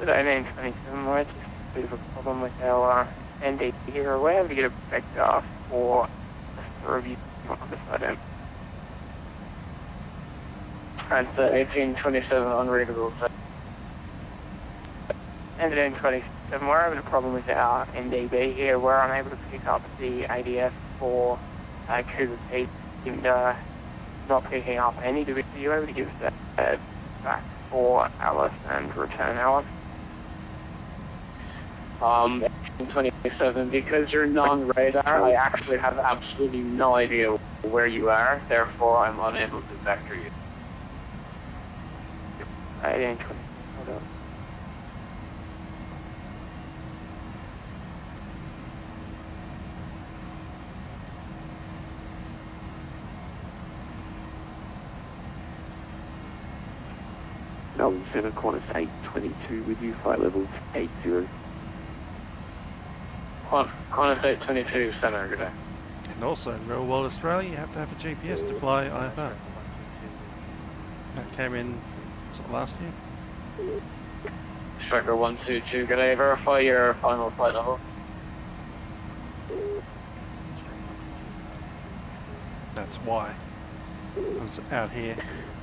Today, 927, we're just a bit of a problem with our ND here. We're having to get a vector for the review on this item. And 1827 unreadable. And today, 27, we're having a problem with our NDB here. We're unable to pick up the ADF for Cougar Peak and not picking up any division. Are you able to give us that back for Alice and return Alice? 27, because you're non-radar, I actually have absolutely no idea where you are, therefore I'm unable to vector you. 1820, hold on. Melbourne 7, Qantas 822 with you, flight levels 80. Qantas 822, center, good day. And also in real world Australia, you have to have a GPS to fly ivap. That came in last year. Striker 122, good day, verify your final flight level. That's why. I was out here.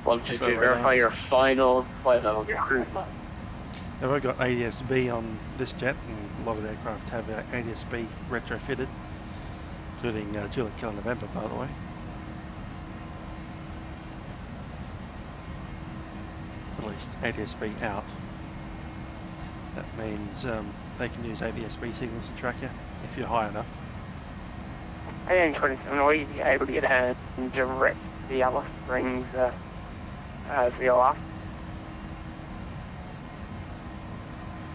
122, verify your final flight level. Now we've got ADS-B on this jet, and a lot of aircraft have ADS-B retrofitted, including Juliet Killer November, by the way. At least ADS-B out. That means they can use ADS-B signals to track you if you're high enough. 1827, will you be able to get a direct the Alice Springs VOR?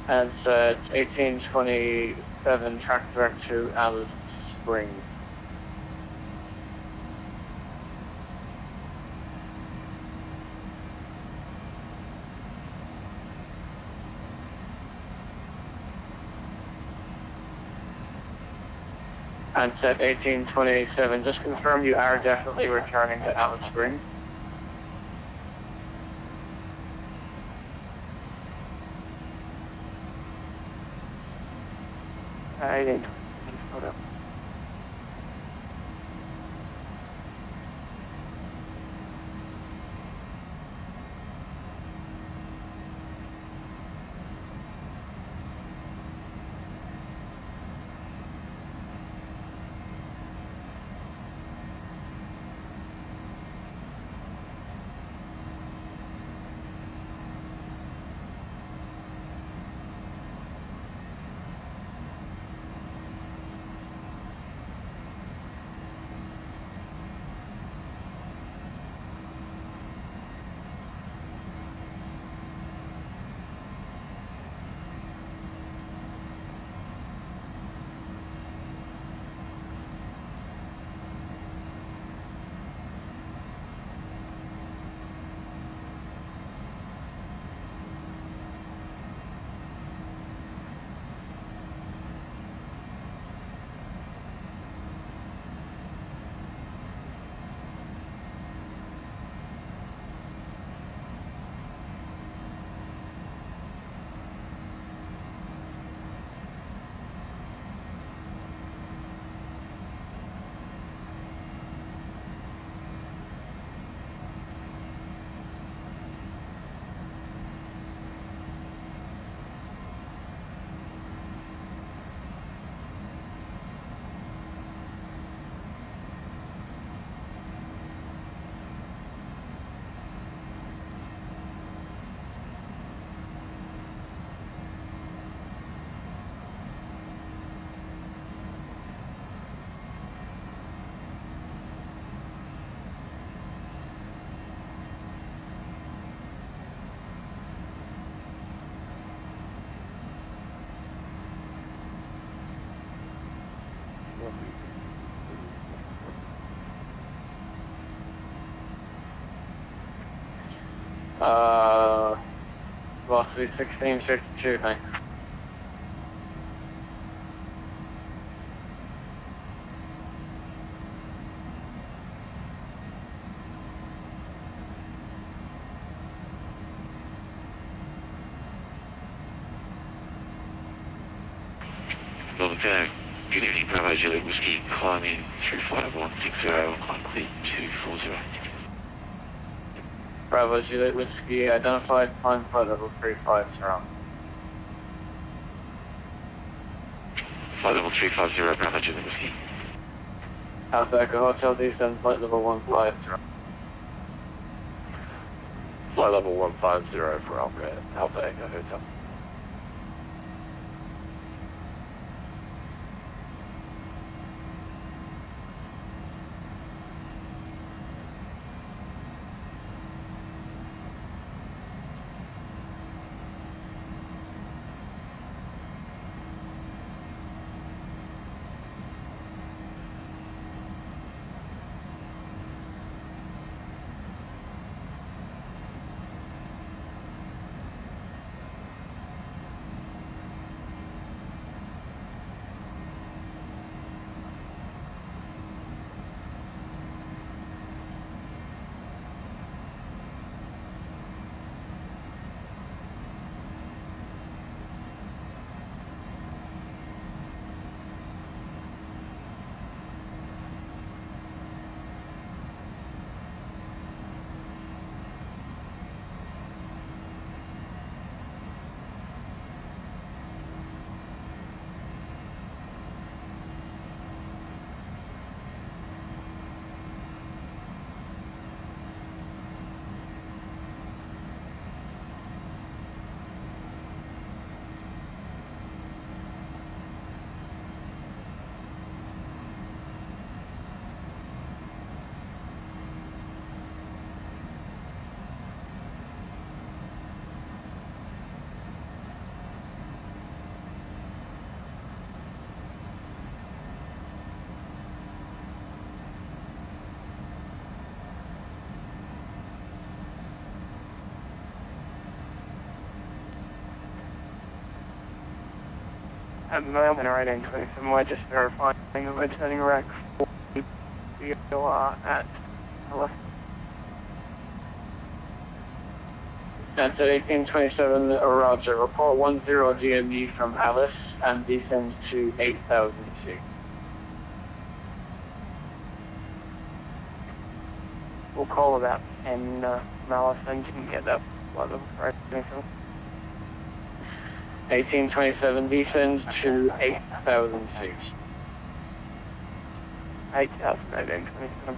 And 1827, track direct to Alice Springs. And 1827, just confirm you are definitely returning to Alice Springs. Hold up. Velocity 1652, thanks. Livery, good evening, Bravo Juliet Whiskey, climbing through flight 160 and climb clear 240. Bravo Juliet Whiskey, identified, climb flight level 350. Flight level 350, Bravo Juliet Whiskey. Alpha Echo Hotel descend, flight level 150. Flight level 150 for Alpha Echo Hotel. At the moment, right in 27, we're just verifying that we're turning rack 40. We are at 11. That's at 1827, Roger. Report 10 GME from Alice and descend to 8,000 feet. We'll call about 10 Malice and you can get that flight level right in 1827 descends to 8,000 feet. 8,000, 1827.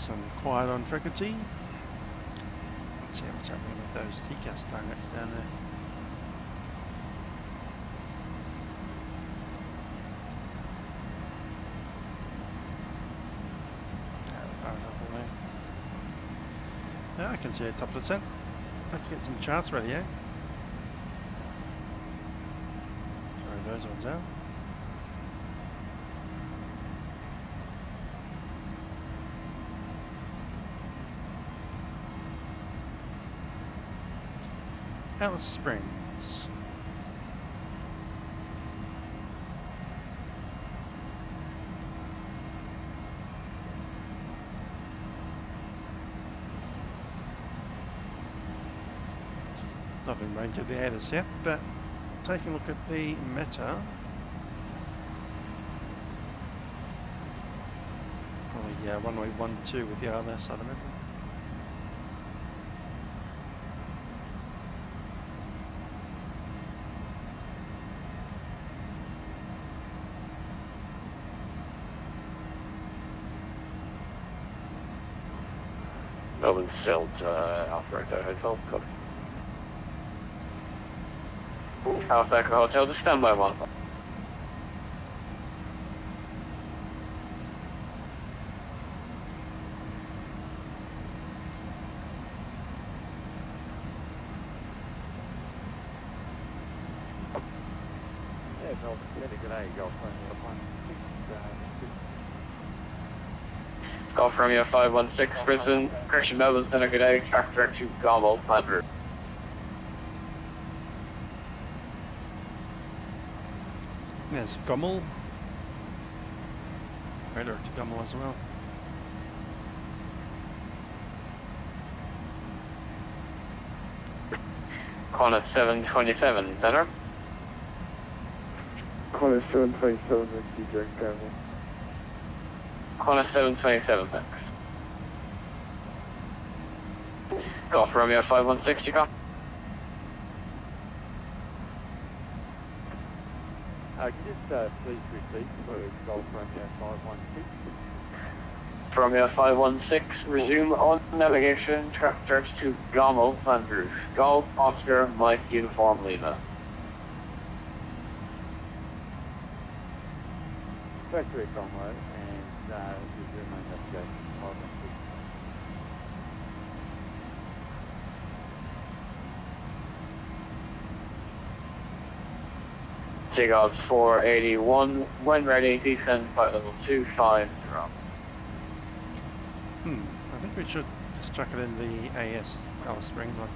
nice and quiet on frequency. Let's see what's happening with those TCAS targets down there. Yeah, I can see a top of the set. Let's get some charts ready, eh? Sorry, those ones out. Alice Springs. Not in range of the AUs yet, but taking a look at the meta. Probably runway 12 with the other side of the meta. Melbourne Celt, Alpha Echo Hotel, copy. Alpha Echo Hotel, just stand by 1. Yeah, Melbourne Center, good day, Golf Golf Romeo 516, Brisbane, Christian Melbourne Center, good day, track direct to Gommel, 500. There's Gommel. Radar to Gommel as well. Corner 727, center. Corner 727, next to Jack Campbell. Corner 727, thanks. Golf Romeo 516, you copy? Can you just please repeat for Golf Romeo 516? Romeo 516, resume on navigation, track direct to Gommel, Van Roof. Golf, Oscar, Mike, Uniform, Lima. Factory Conroe and resume on navigation 516. Seagulls 481, when ready, descend flight level 250. I think we should just chuck it in the AS Alice Springs one.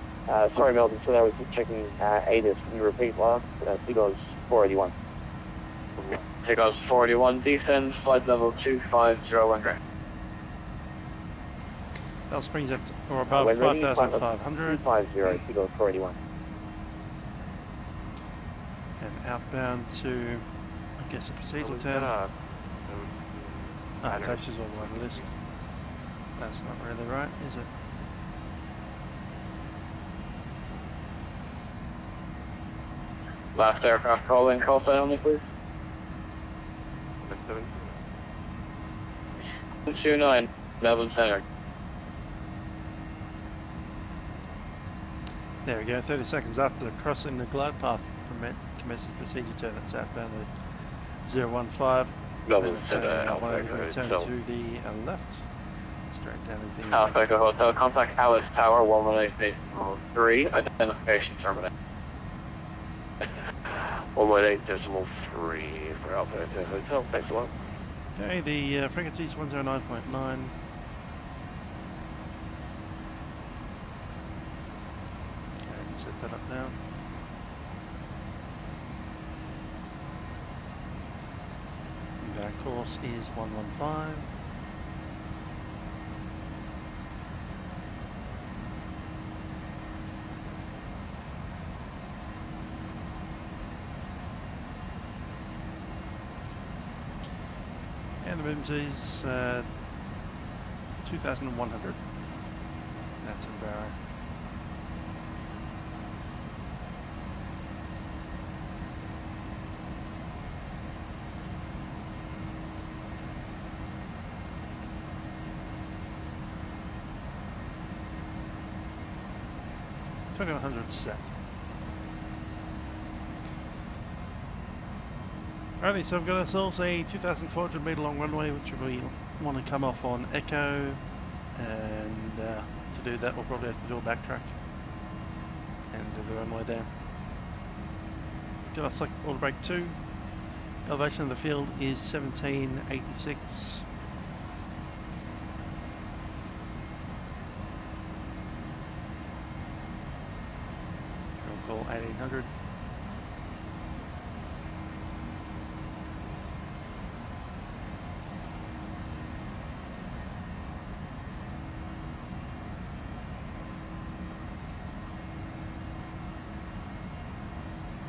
Sorry, Melbourne, so I was just checking ADIS. Can you repeat last? Seagulls 481. Seagulls 481, descend flight level 250 when ready. Alice Springs at or above 5,500. 250, Seagulls 481. And outbound to, I guess, a procedural turn. Taxi's all the way on the list. That's not really right, is it? Last aircraft calling, call sign only, please. 29, Melbourne Center. There we go, 30 seconds after crossing the glide path, commences procedure turn at southbound at 015. Melbourne Center, Alpha Echo Turn Hotel. to the left. Straight down into Alpha Echo Hotel, contact Alice Tower, 118.3, identification terminate. 118.3 for Alpha Echo Hotel, thanks a lot. Okay, the frequency is 109.9. Okay, set that up now. And our course is 115. And the BIMS is 2,100. That's in Barrow. 2100 set. Alrighty, so I've got ourselves a 2,400 metre long runway which we want to come off on Echo, and to do that we'll probably have to do a backtrack and do the runway down. Got a select auto brake 2. Elevation of the field is 1786. We'll call 1800.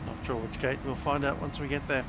Not sure which gate, we'll find out once we get there.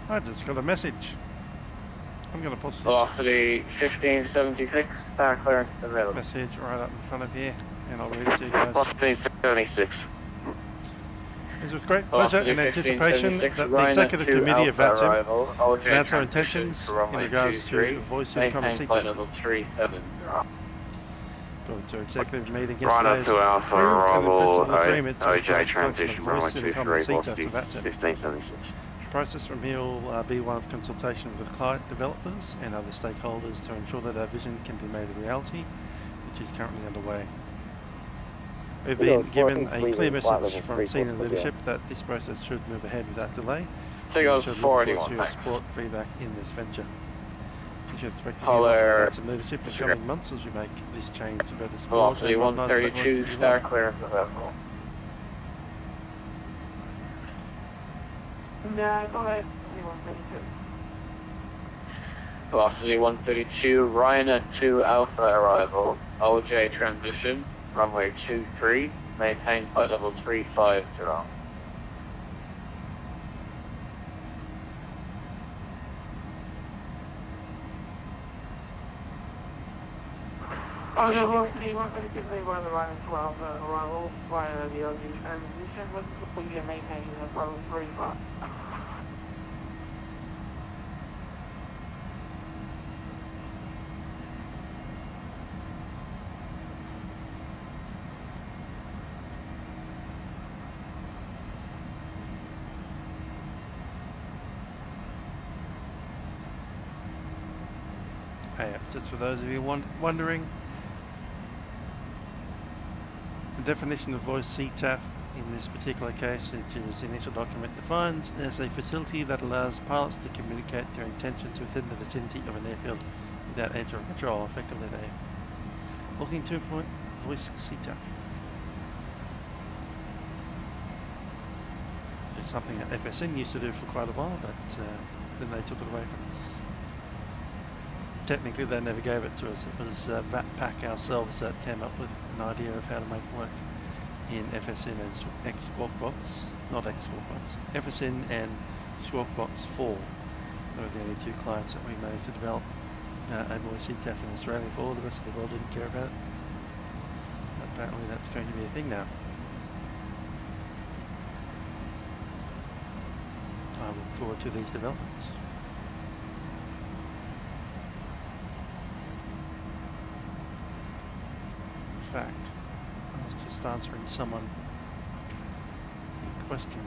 I just got a message. I'm going to post this Velocity 1576, power clearance available. message right up in front of here, and I'll read it to you guys. 1576. It's with great pleasure and anticipation that the Executive Committee of VATsim announced our intentions in regards to voice income level 37. Going to executive meeting Rhino yesterday. to Alpha, arrival, agreement to OJ transition, runway voice income 23, CETA velocity for VATsim. 1576. The process from here will be one of consultation with client developers and other stakeholders to ensure that our vision can be made a reality, which is currently underway. We've been given a clear message from senior leadership that this process should move ahead without delay. So it goes should forward, look forward to your support feedback in this venture. You should expect to hear some leadership in the coming months as we make this change to better support. Velocity 132, star clearance available. No, go ahead. 132. Velocity 132, Rhino 2 Alpha arrival, OJ transition, runway 23, maintain flight level 350. On the velocity 132, they were the Rhino 12 arrival via the OG transition, was completely maintaining the level 35. Hey, just for those of you wondering, the definition of voice CTAF in this particular case, which is the initial document, defines as a facility that allows pilots to communicate their intentions within the vicinity of an airfield without entering control. Effectively, they are looking to implement voice CTAF. It's something that FSN used to do for quite a while, but then they took it away from us. Technically they never gave it to us. It was VATPAC ourselves that came up with an idea of how to make it work in FSN and X-Squawkbox, not X-Squawkbox, FSN and Squawkbox 4. They were the only two clients that we managed to develop a voice CTAF in Australia for. The rest of the world didn't care about it. Apparently that's going to be a thing now. I look forward to these developments. In fact, I was just answering someone a question.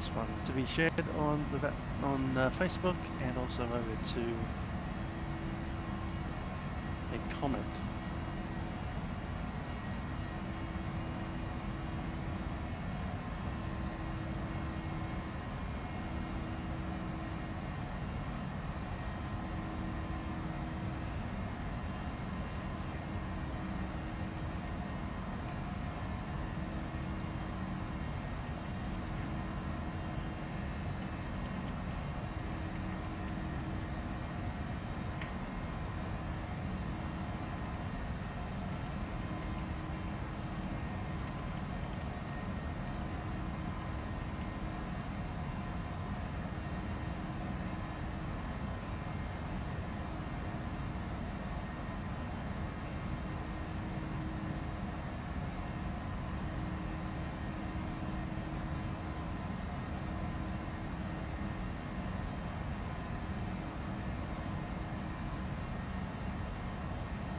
this one to be shared on Facebook and also over to a comment.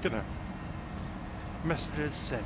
Good. Messages sent.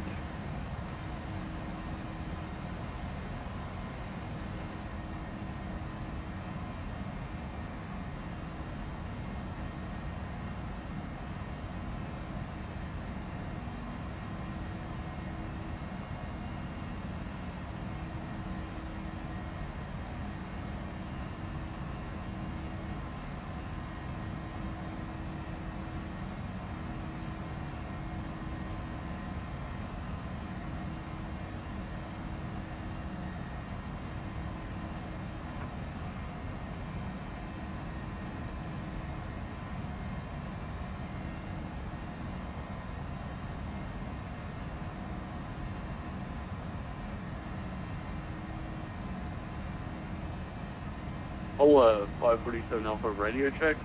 Oh, 547 Alpha radio check.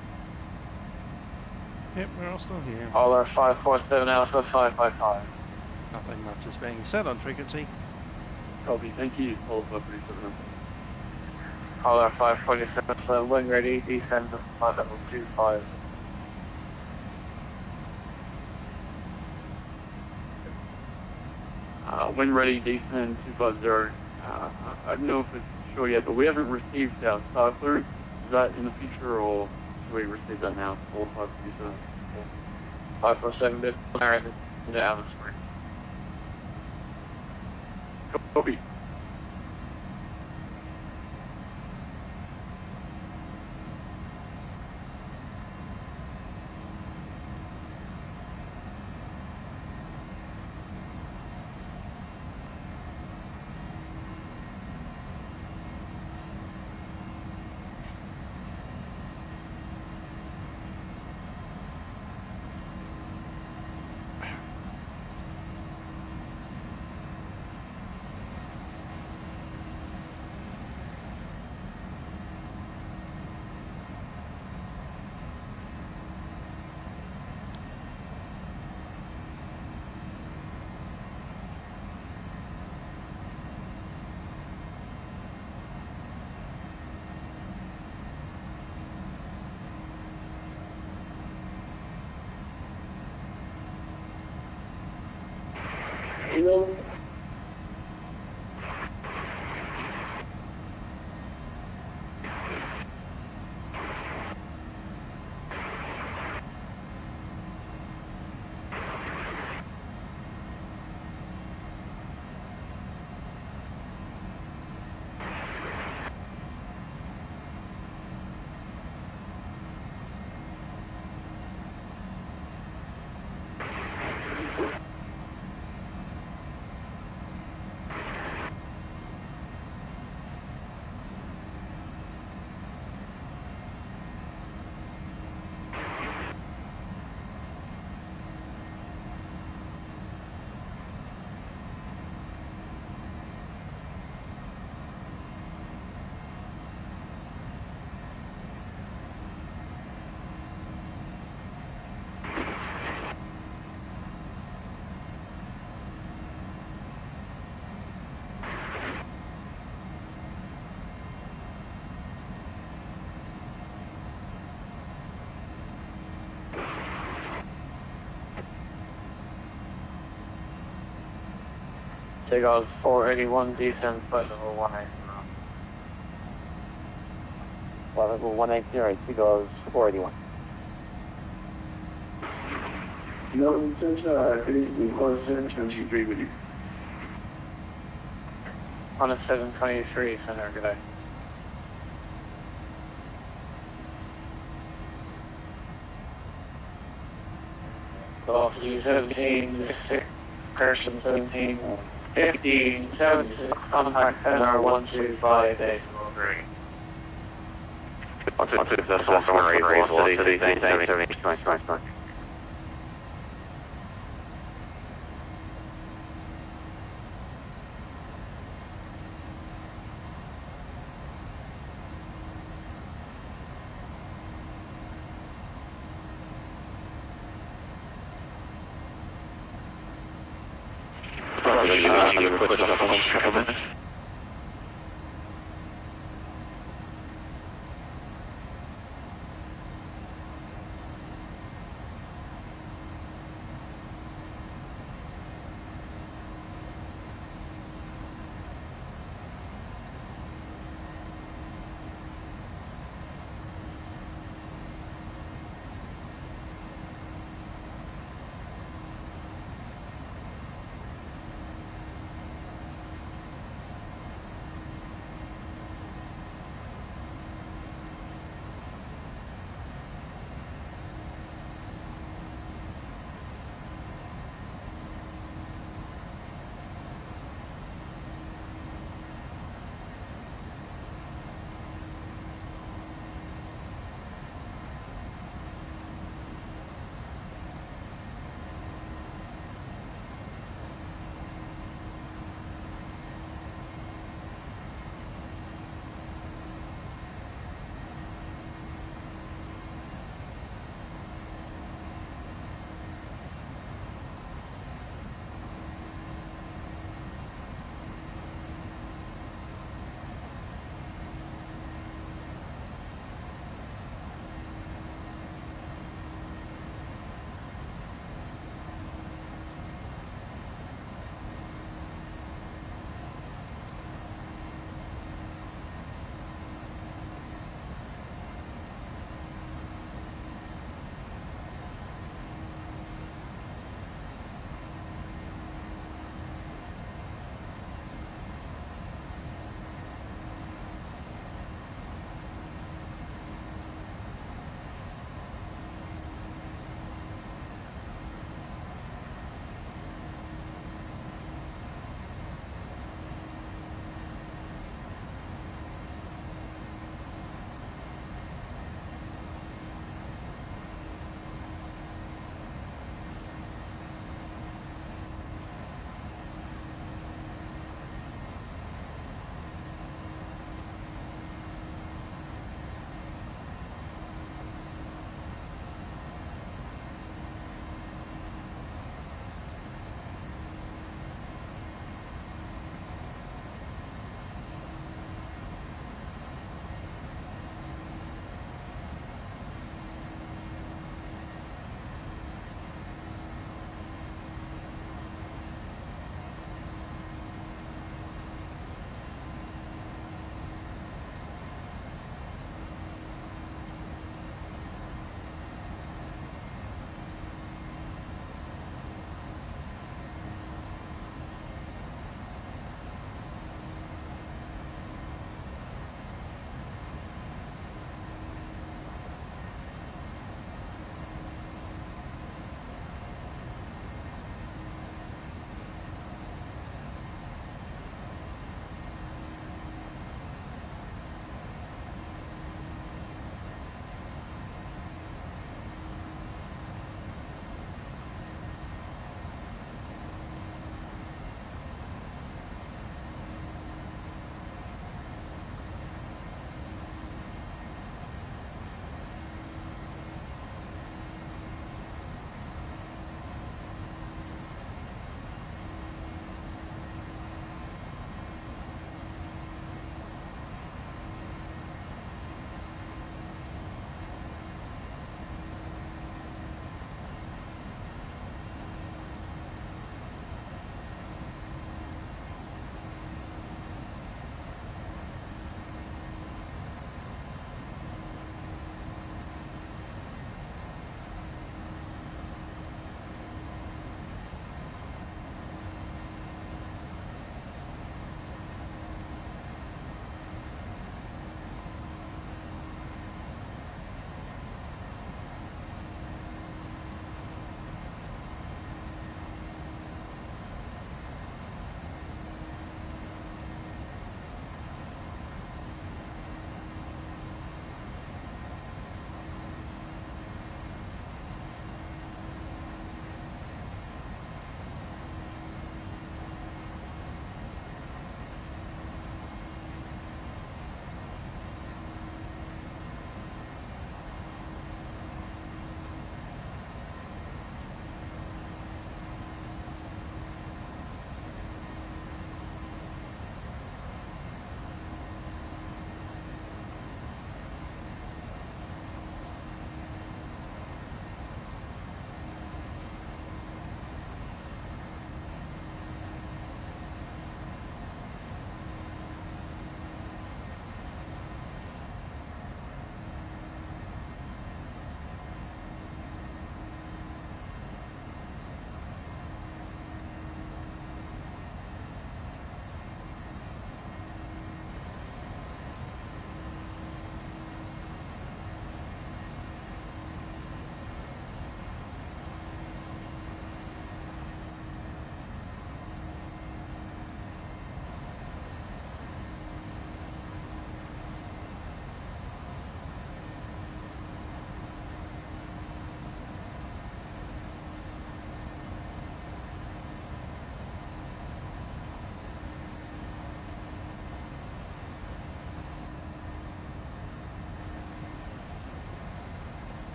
Yep, we're all still here. Holler 547 Alpha 555. Nothing much is being said on frequency. Copy, thank you. Holler 547 Alpha. Holler 547 Alpha, when ready, descend to 5025. When ready, descend 250. I don't know if it's sure yet, but we haven't received our star clearance. Is that in the future, or should we receive that now? 4547. 547 bit narrative in the atmosphere. Copy. Hello. Takeoff 481, descend flight level 18. flight level 180, figures 481. No, it says, it is because 723 with you. On a 723 center, good day. Off U17, 6, correction 17, 15, 76, contact center 125.843. 125.843, thanks, nice.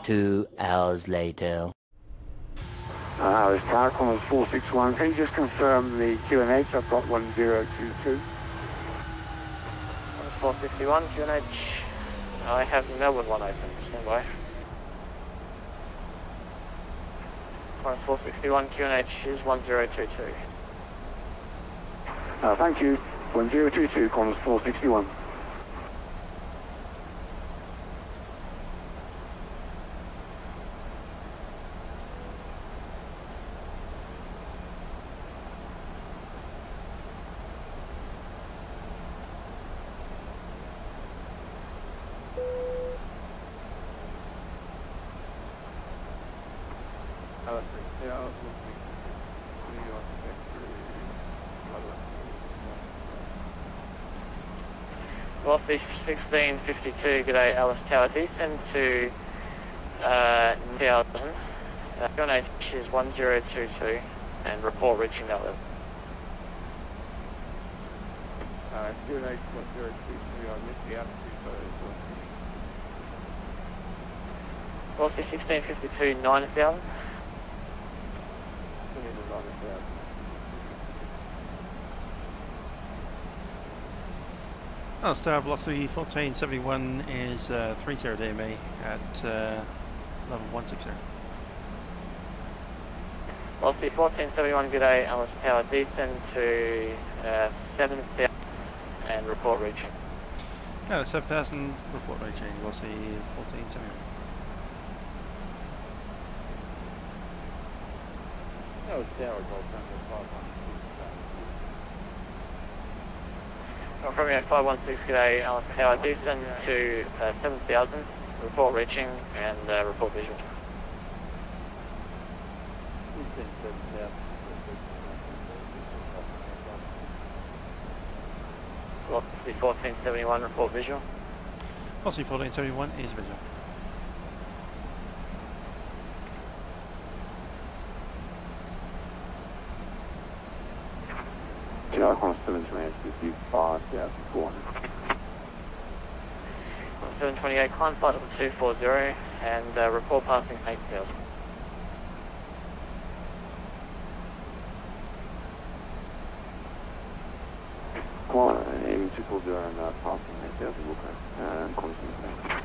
2 hours later. This tower call is 461. Can you just confirm the QNH? I've got 1022. 461 QNH. I have the Melbourne one open. Stand by. 461 QNH is 1022. Thank you. 1022, Qantas 461. Northeast 1652, good day, Alice Tower, descend to 1000, QNH is 1022, and report reaching that level. QNH 1022, I missed the altitude, so Northeast 1652, 9000. Star velocity 1471 is 30 DME at level 160. Velocity 1471, good day, Alice Tower, descend to 7000 and report reaching. 7000, report reaching, velocity 1471. that was Tower Golf number 516. From here, 516, good day, Alice Tower, descend to 7000, report reaching and report visual. Velocity 1471, report visual. Velocity 1471 is visual. Tower Qantas 728, 5400. 728, climb flight level 240 and report passing 8000. Aiming 240 and passing 8000, okay. Qantas 728.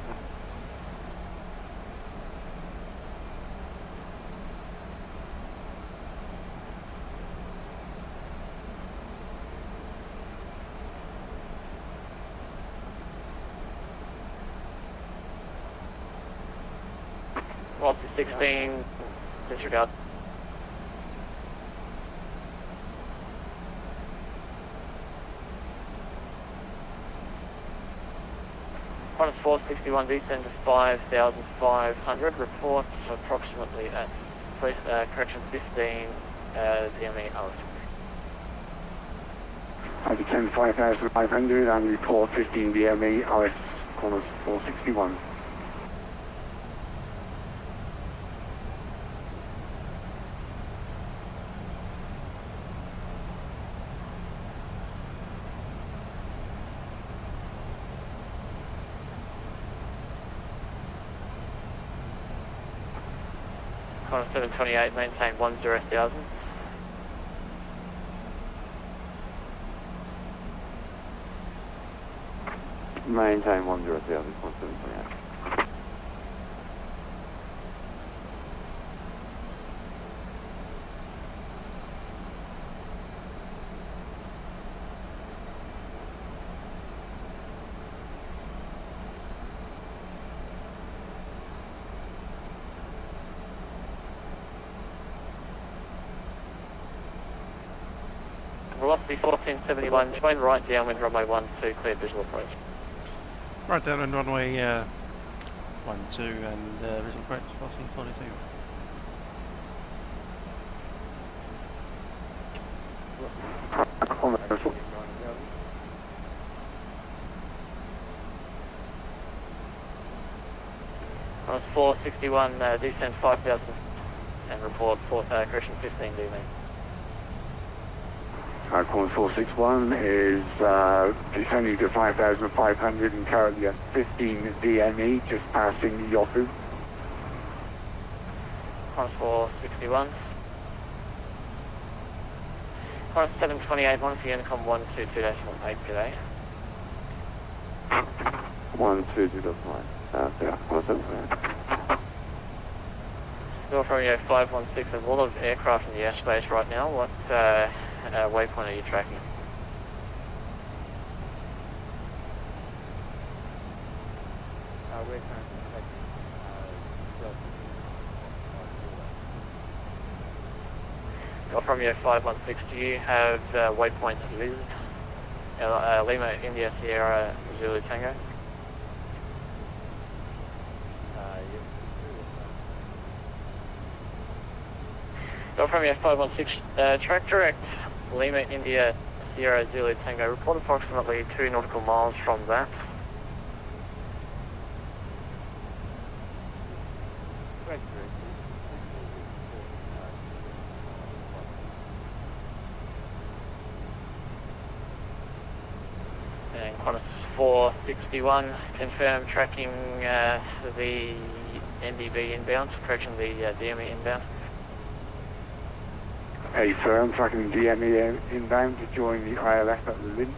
Velocity 16, disregard. Qantas 461, descend to 5500, report approximately at, correction 15, DME hours. I descend 5500 and report 15 DME, RS Qantas 461. Qantas 728, maintain 10,000. Maintain 10,000, Qantas 728. Velocity 1471, join right downwind runway 12, clear visual approach. Right down on runway 12 and visual approach, velocity 42. Qantas 461, descend 5000 and report correction 15 DME. Qantas 461 is descending to 5,500 and currently at 15 DME, just passing Yahoo. Qantas 461. Qantas 728, once again, com 122.8 today. 122.9. Yeah, 178. Still from your 516, there's a lot of aircraft in the airspace right now. What waypoint are you tracking? We're currently tracking Still from your 516, do you have waypoints listed? Lima, India, Sierra, Zulu, Tango? Go from your 516, track direct, Lima, India, Sierra, Zulu, Tango. Report approximately 2 nautical miles from that. And Qantas 461, confirm tracking the NDB inbound, correction, the DME inbound. Hey sir, I'm tracking DME inbound to join the ILS at the Lynn.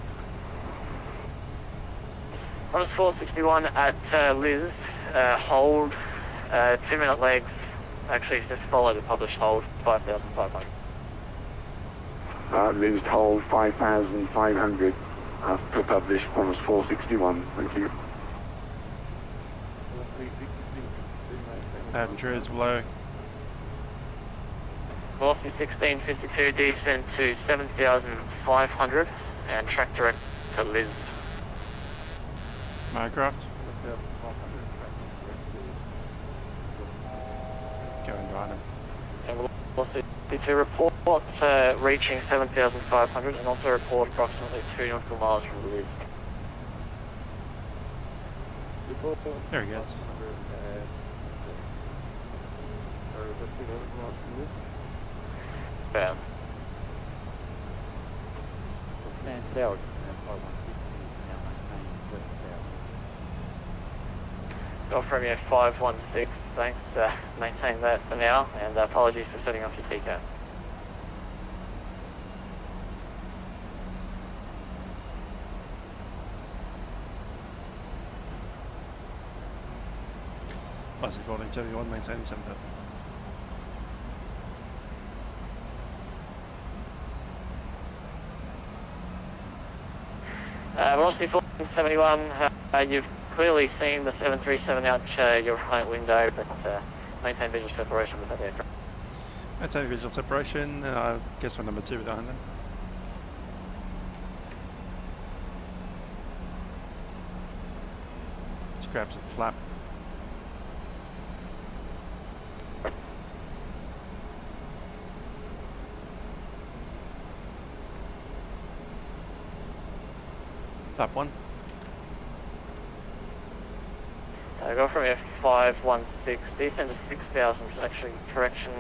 Qantas 461 at Liz, hold, 2-minute legs, actually just follow the published hold, 5,500. Liz hold 5,500. To publish Qantas 461, thank you. Intruder's below. Velocity 1652, descend to 7,500 and track direct to Liz. Aircraft. Going behind him. And velocity to report reaching 7,500 and also report approximately 2 nautical miles from Liz. There he goes. Yeah. Stand south and 516 now maintain 7,000. Go from your 516, thanks, maintain that for now, and apologies for setting off your TCAT. Velocity 1471, maintaining 7,000. Velocity 1471, you've clearly seen the 737 out your right window, but maintain visual separation with that aircraft. Maintain visual separation, I guess we're number 2 behind them. Just grabs a flap. Flap 1. Go from your 516, descend to 6,000, which is actually correction.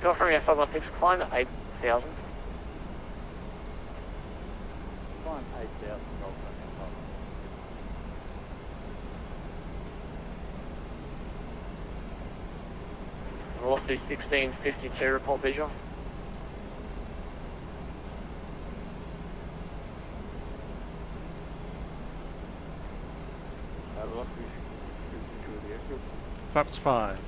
Go from your 516, climb to 8,000. Climb 8,000, Golf Velocity 1652, report visual. Flaps 5.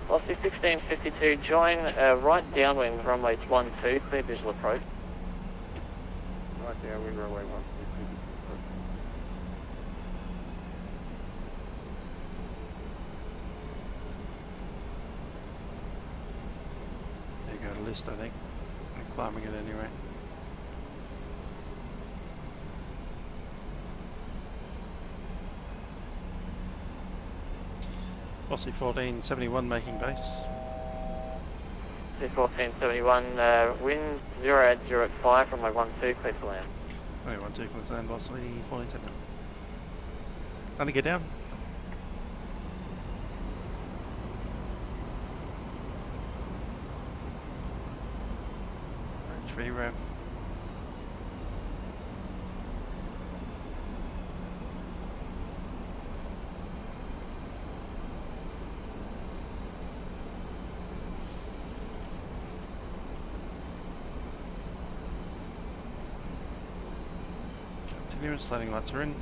Velocity 1652, join right downwind runway 12, clear visual approach. Right downwind runway 12. There you go, to list I think. I'm climbing it anyway. Velocity 1471 making base. 1471, wind 0 at 5 from my 12, clear to land. 12, clear to land, velocity 1471. Time to get down. Tree rev. continuous, landing lights are in.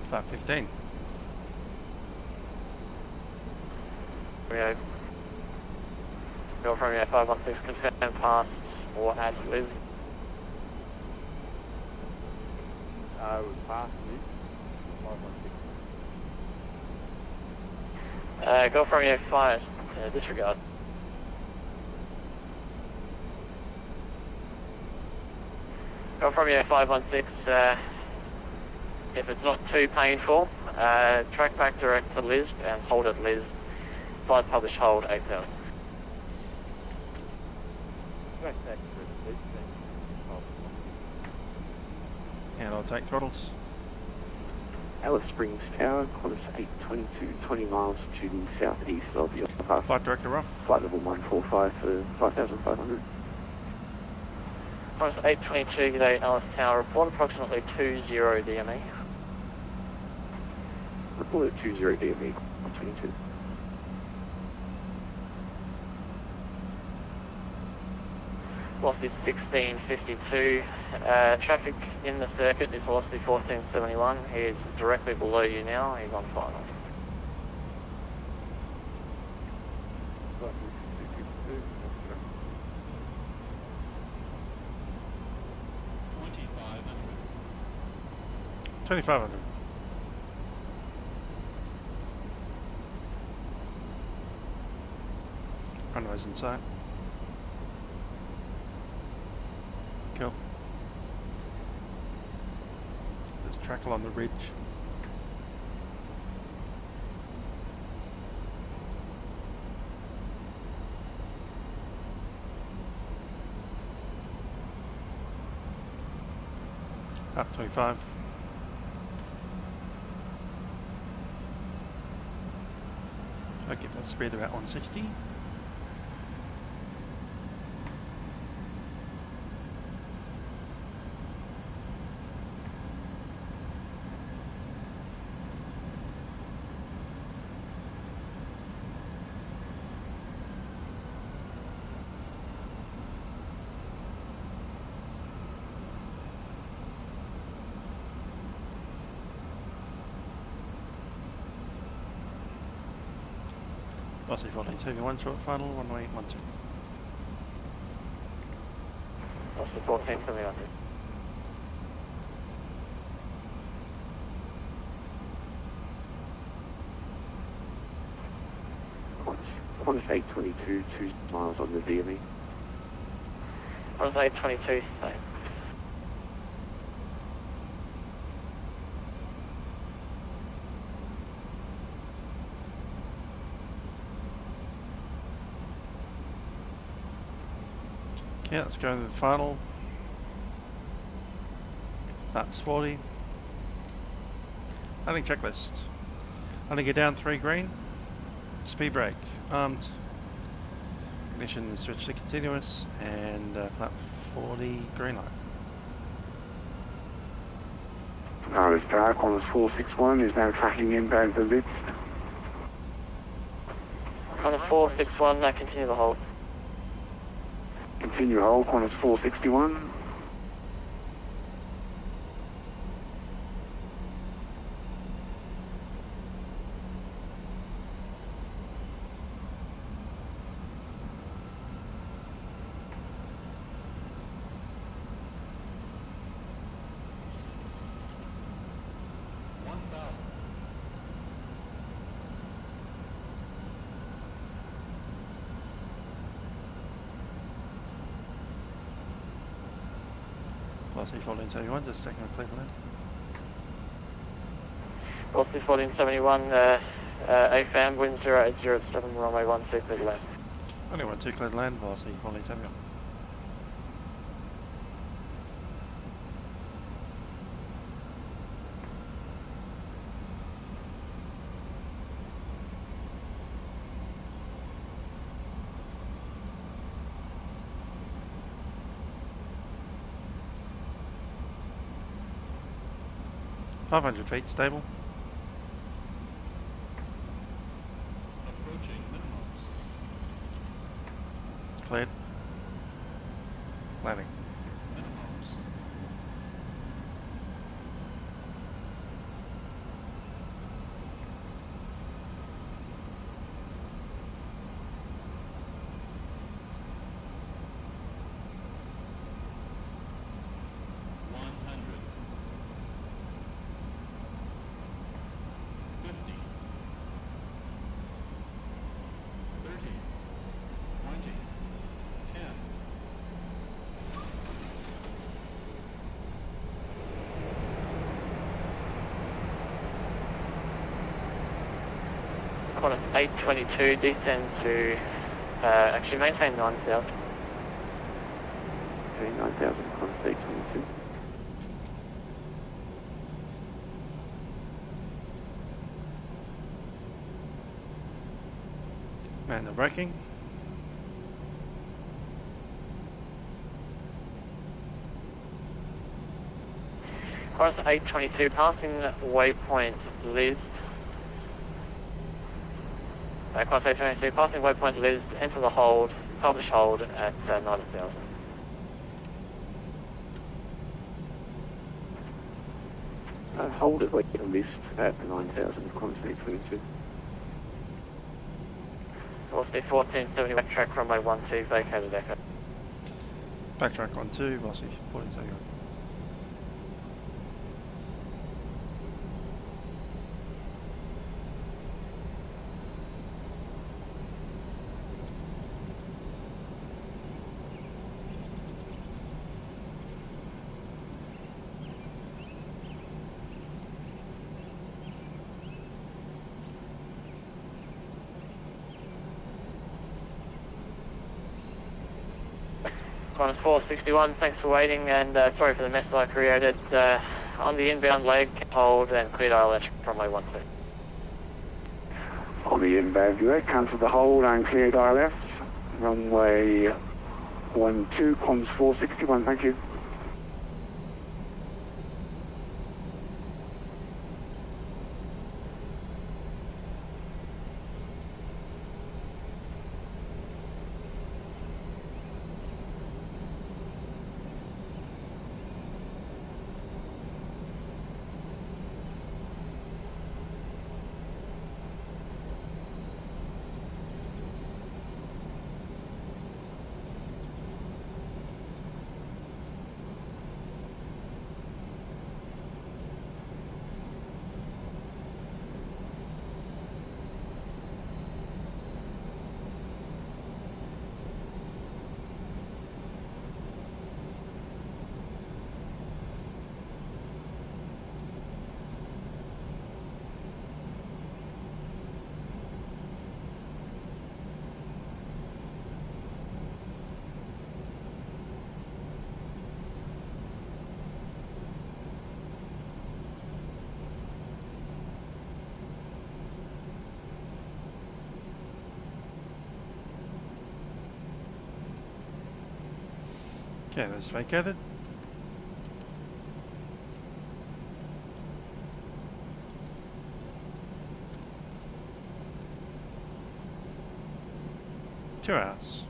About 15. Rio. Go from Rio 516, confirm pass or add Liz. We passed this. 516. Go from Rio 5, disregard. Go from Rio 516, if it's not too painful, track back direct to Liz and hold at Liz. Flight publish hold 8000. Track back to Liz. And I'll take throttles. Alice Springs Tower, Qantas 822, 20 miles to the southeast of your path. Flight director off. Flight level 145 for 5,500. Qantas 822, g'day Alice Tower, report approximately 20 DME. Report at 20 DME, 122. Velocity 1652. Traffic in the circuit is velocity 1471. He is directly below you now. He's on final. Velocity 252. 2500. Runways in sight. Cool. There's track along the ridge. Up 25. I'll get that speed about 160. Velocity 1471, short final, 1812. Velocity 1471. Qantas 822, 2 miles on the DME. Qantas 822, same. Yeah, let's go to the final. That's 40. Landing checklist. Landing go down 3 green. Speed brake. Armed. Ignition switch to continuous. And flap 40 green light. Alice Tower, Qantas 461 is now tracking inbound to Lids. Qantas 461, continue the hold. Continue hold, Qantas 461. Velocity 1471, just checking the clear land. Velocity 1471, AFAM, wind 0807, runway 12, clear land. Only 12 clear land, velocity 1471. .500 feet, stable. Approaching minimums. landing. Qantas 822, descend to, actually maintain 9,000. Okay, 9,000, Qantas 822. Man, the braking. Qantas 822, passing waypoint Liz. Qantas 822, passing waypoint Liz, enter the hold, publish hold at 9,000. Hold at waypoint list at 9,000, Qantas 822. Velocity 1470, backtrack runway 12, vacated echo. Backtrack 12, velocity 1471. Qantas 461, thanks for waiting, and sorry for the mess I created. On the inbound leg, hold and clear ILS runway 12. On the inbound leg, cancel the hold and cleared ILS. Runway 12, Qantas 461, thank you. Okay, that's vacated. Two hours.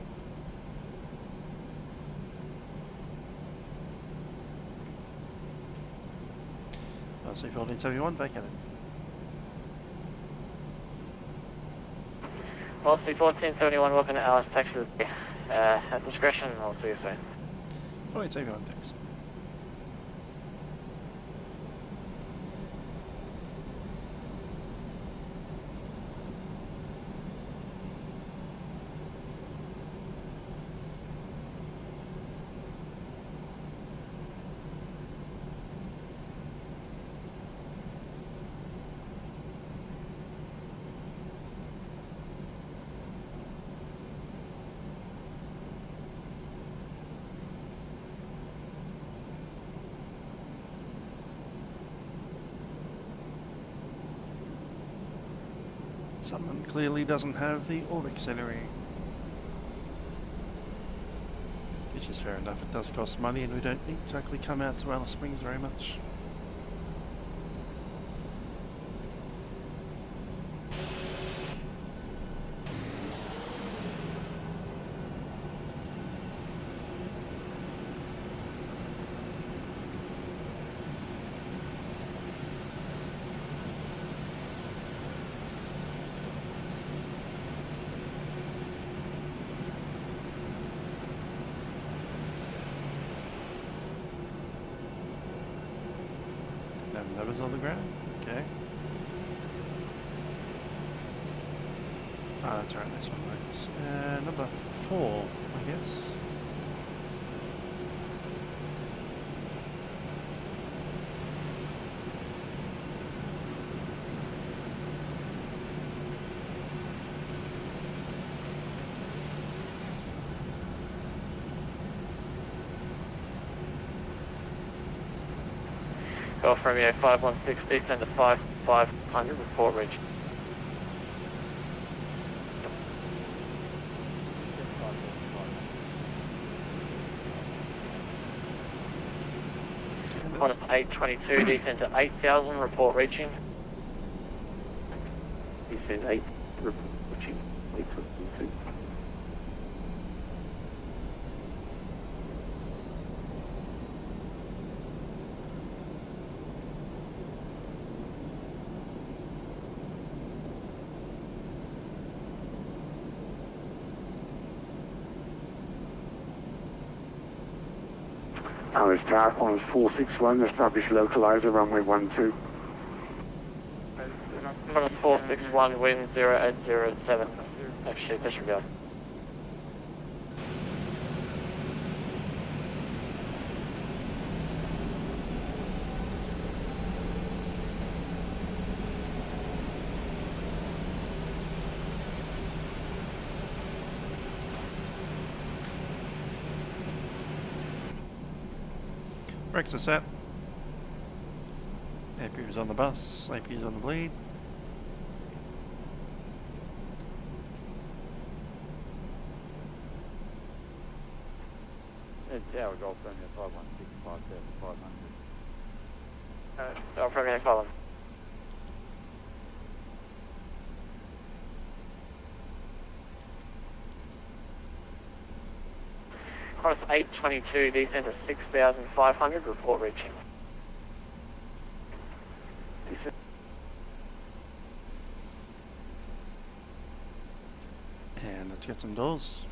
LC 1471, vacated. Velocity 1471, welcome to Alice, taxi at discretion, I'll see you soon. 1471, thanks. Someone clearly doesn't have the Orbx auxiliary. Which is fair enough, it does cost money and we don't exactly come out to Alice Springs very much. levers on the ground. Okay. Ah, that's right, this one works. Number 4, I guess. Golf Romeo 516, descend to 5500, report reach. Qantas 822, descend to 8000, report reaching. Descend 8, report reaching 822. Alice Tower, Qantas 461, establish localizer, runway 12. Qantas 461, wind 0807, actually disregard. Brakes are set. APU's on the bus, APU's on the bleed. Tower Golf Romeo 516, 500. Golf Romeo column. Qantas 822, descend to 6500, report reaching. And let's get some doors.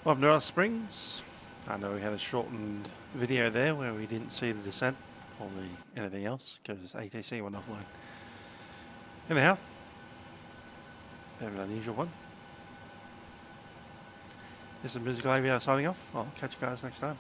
Welcome to Alice Springs. I know we had a shortened video there where we didn't see the descent or anything else because ATC went offline. Anyhow, have an unusual one. This is Musical Aviator signing off. I'll catch you guys next time.